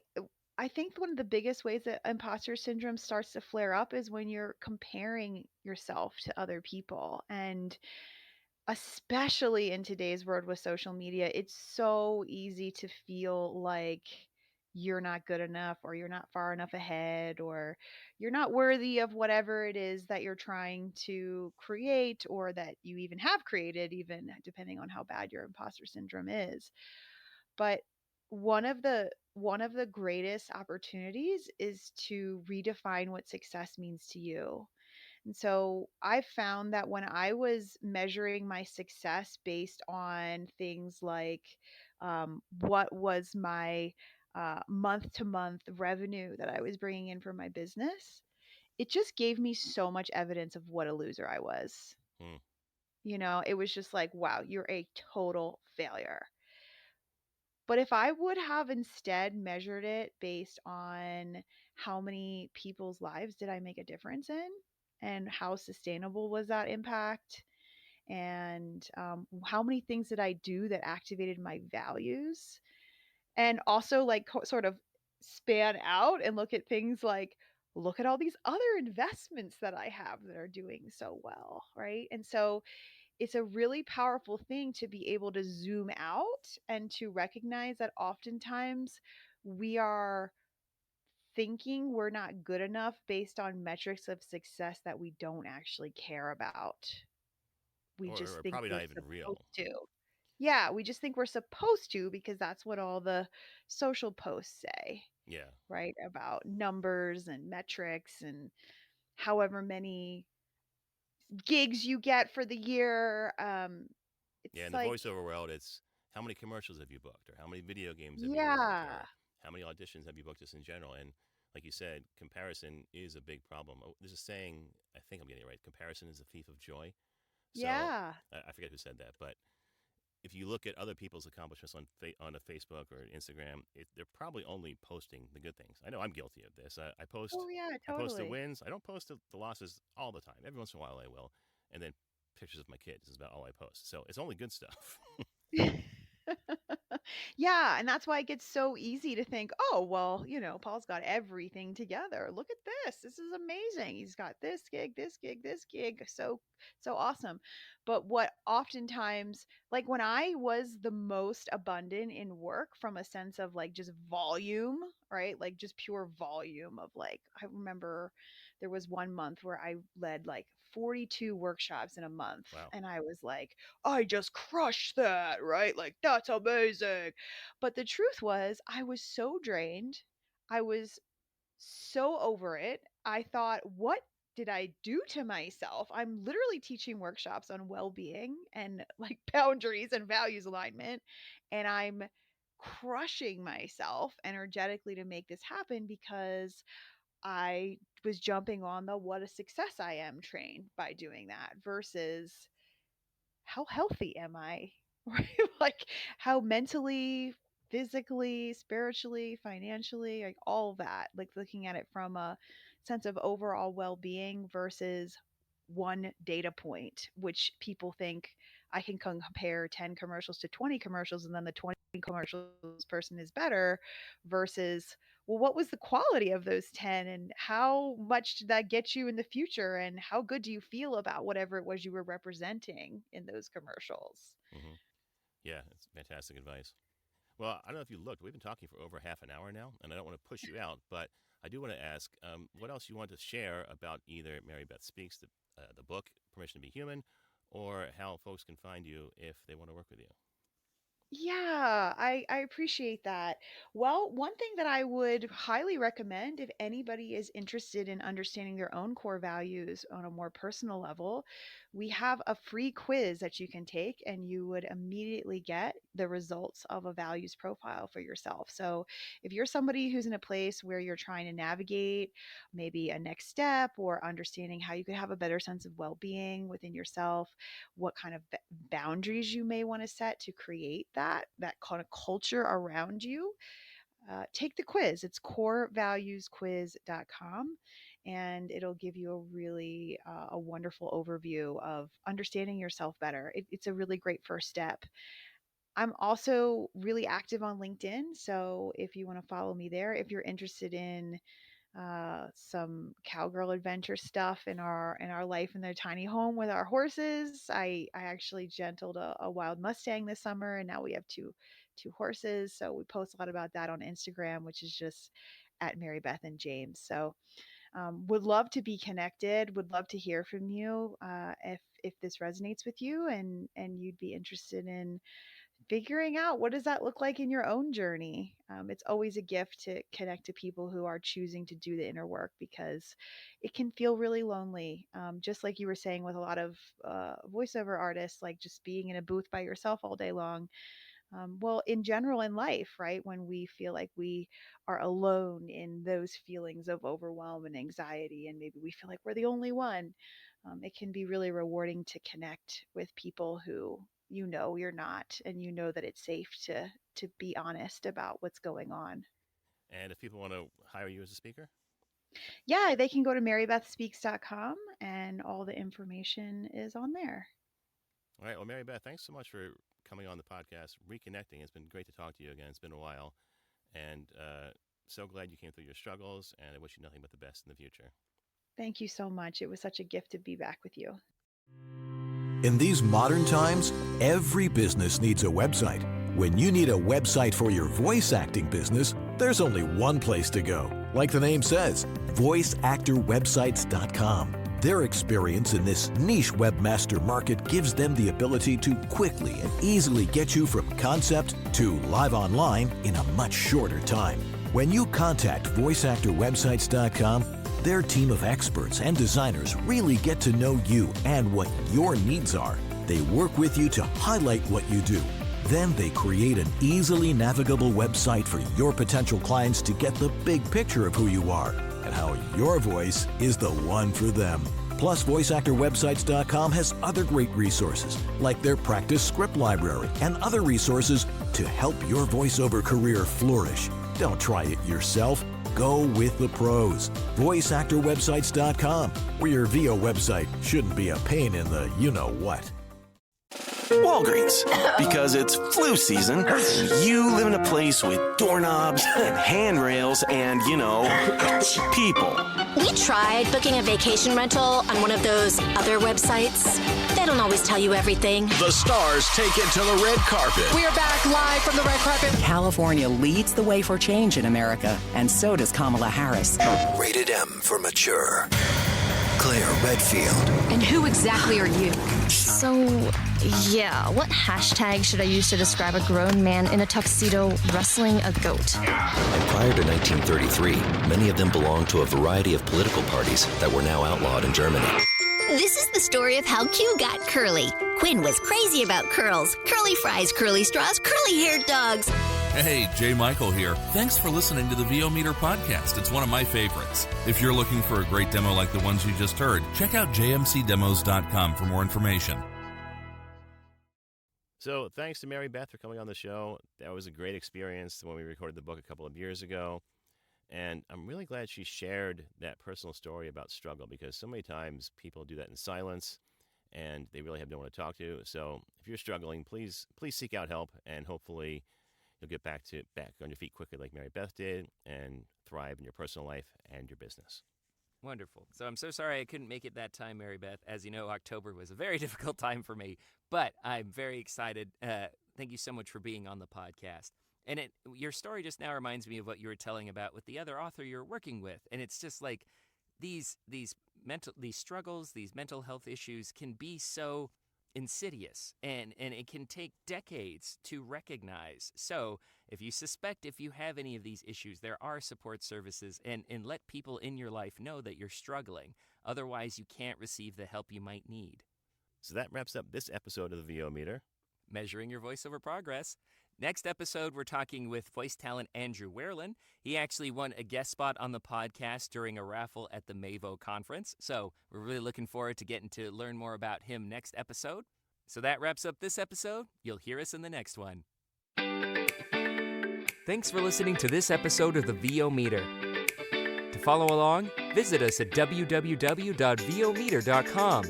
I think one of the biggest ways that imposter syndrome starts to flare up is when you're comparing yourself to other people. And especially in today's world with social media, it's so easy to feel like you're not good enough or you're not far enough ahead or you're not worthy of whatever it is that you're trying to create or that you even have created, even depending on how bad your imposter syndrome is. But one of the greatest opportunities is to redefine what success means to you. And so I found that when I was measuring my success based on things like what was my month to month revenue that I was bringing in for my business, it just gave me so much evidence of what a loser I was. Hmm. It was just like, wow, you're a total failure. But if I would have instead measured it based on how many people's lives did I make a difference in, and how sustainable was that impact, and how many things did I do that activated my values, and also like sort of span out and look at things like, look at all these other investments that I have that are doing so well, right? And so it's a really powerful thing to be able to zoom out and to recognize that oftentimes we are thinking we're not good enough based on metrics of success that we don't actually care about. We just Or think probably we're not even real. supposed to. Yeah, we just think we're supposed to because that's what all the social posts say, Yeah. right? About numbers and metrics and however many gigs you get for the year. Yeah, It's in the like, voiceover world, it's how many commercials have you booked, or how many video games have you worked, yeah. or how many auditions have you booked, just in general. And like you said, comparison is a big problem. Oh, there's a saying, I think I'm getting it right: comparison is a thief of joy. So Yeah. I forget who said that, but if you look at other people's accomplishments on a Facebook or Instagram, they're probably only posting the good things. I know I'm guilty of this. Oh, yeah, I post the totally. wins. I don't post the losses all the time. Every once in a while I will, and then pictures of my kids is about all I post. So it's only good stuff. Yeah, and that's why it gets so easy to think, oh, well, Paul's got everything together. Look at this. This is amazing. He's got this gig, this gig, this gig. So awesome. But what oftentimes, like when I was the most abundant in work from a sense of like just volume, right? Like just pure volume of like, I remember there was one month where I led like 42 workshops in a month. Wow. And I was like, I just crushed that, right? Like, that's amazing. But the truth was, I was so drained. I was so over it. I thought, what did I do to myself? I'm literally teaching workshops on well being and like boundaries and values alignment. And I'm crushing myself energetically to make this happen because I was jumping on the what a success I am train by doing that versus how healthy am I? Right? Like how mentally, physically, spiritually, financially, like all that, like looking at it from a sense of overall well being versus one data point, which people think I can compare 10 commercials to 20 commercials and then the 20 commercials person is better versus, well, what was the quality of those 10 and how much did that get you in the future and how good do you feel about whatever it was you were representing in those commercials? Hmm. Yeah, it's fantastic advice. Well, I don't know if you looked. We've been talking for over half an hour now, and I don't want to push you out, but I do want to ask what else you want to share about either Mary Beth Speaks, the book, Permission to Be Human, or how folks can find you if they want to work with you. Yeah, I appreciate that. Well, one thing that I would highly recommend if anybody is interested in understanding their own core values on a more personal level, we have a free quiz that you can take, and you would immediately get the results of a values profile for yourself. So, if you're somebody who's in a place where you're trying to navigate maybe a next step or understanding how you could have a better sense of well being within yourself, what kind of boundaries you may want to set to create that kind of culture around you, take the quiz. It's corevaluesquiz.com, and it'll give you a really a wonderful overview of understanding yourself better. It's a really great first step. I'm also really active on LinkedIn, so if you want to follow me there, if you're interested in some cowgirl adventure stuff in our life in their tiny home with our horses. I actually gentled a wild Mustang this summer, and now we have two horses. So we post a lot about that on Instagram, which is just at Mary Beth and James. So would love to be connected. Would love to hear from you if this resonates with you and you'd be interested in figuring out what does that look like in your own journey. It's always a gift to connect to people who are choosing to do the inner work, because it can feel really lonely. Just like you were saying with a lot of voiceover artists, like just being in a booth by yourself all day long. Well, in general in life, right? When we feel like we are alone in those feelings of overwhelm and anxiety, and maybe we feel like we're the only one, it can be really rewarding to connect with people who you know you're not, and you know that it's safe to be honest about what's going on. And if people want to hire you as a speaker? Yeah, they can go to marybethspeaks.com, and all the information is on there. All right. Well, MaryBeth, thanks so much for coming on the podcast, reconnecting. It's been great to talk to you again. It's been a while. And so glad you came through your struggles, and I wish you nothing but the best in the future. Thank you so much. It was such a gift to be back with you. In these modern times, every business needs a website. When you need a website for your voice acting business, there's only one place to go. Like the name says, voiceactorwebsites.com. Their experience in this niche webmaster market gives them the ability to quickly and easily get you from concept to live online in a much shorter time. When you contact voiceactorwebsites.com, their team of experts and designers really get to know you and what your needs are. They work with you to highlight what you do. Then they create an easily navigable website for your potential clients to get the big picture of who you are and how your voice is the one for them. Plus, VoiceActorWebsites.com has other great resources, like their practice script library and other resources to help your voiceover career flourish. Don't try it yourself. Go with the pros. VoiceActorWebsites.com, where your VO website shouldn't be a pain in the you-know-what. Walgreens, because it's flu season, and you live in a place with doorknobs and handrails and, people. We tried booking a vacation rental on one of those other websites. They don't always tell you everything. The stars take it to the red carpet. We are back live from the red carpet. California leads the way for change in America, and so does Kamala Harris. Rated M for mature. Claire Redfield. And who exactly are you? So, yeah, what hashtag should I use to describe a grown man in a tuxedo wrestling a goat? And prior to 1933, many of them belonged to a variety of political parties that were now outlawed in Germany. This is the story of how Q got curly. Quinn was crazy about curls. Curly fries, curly straws, curly-haired dogs. Hey, Jay Michael here. Thanks for listening to the VO Meter podcast. It's one of my favorites. If you're looking for a great demo like the ones you just heard, check out jmcdemos.com for more information. So thanks to MaryBeth for coming on the show. That was a great experience when we recorded the book a couple of years ago. And I'm really glad she shared that personal story about struggle, because so many times people do that in silence and they really have no one to talk to. So if you're struggling, please seek out help, and hopefully you'll get back on your feet quickly like MaryBeth did and thrive in your personal life and your business. Wonderful. So I'm so sorry I couldn't make it that time, MaryBeth. As you know, October was a very difficult time for me, but I'm very excited. Thank you so much for being on the podcast. And your story just now reminds me of what you were telling about with the other author you're working with. And it's just like these struggles, these mental health issues can be so insidious, and it can take decades to recognize. So if you have any of these issues, there are support services, and let people in your life know that you're struggling. Otherwise, you can't receive the help you might need. So that wraps up this episode of the VO Meter. Measuring your voiceover progress. Next episode, we're talking with voice talent Andrew Werlin. He actually won a guest spot on the podcast during a raffle at the MAVO conference. So we're really looking forward to getting to learn more about him next episode. So that wraps up this episode. You'll hear us in the next one. Thanks for listening to this episode of the VO Meter. To follow along, visit us at www.vometer.com.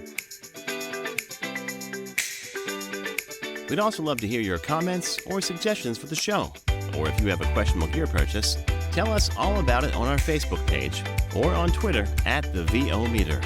We'd also love to hear your comments or suggestions for the show. Or if you have a questionable gear purchase, tell us all about it on our Facebook page or on Twitter @the VO Meter.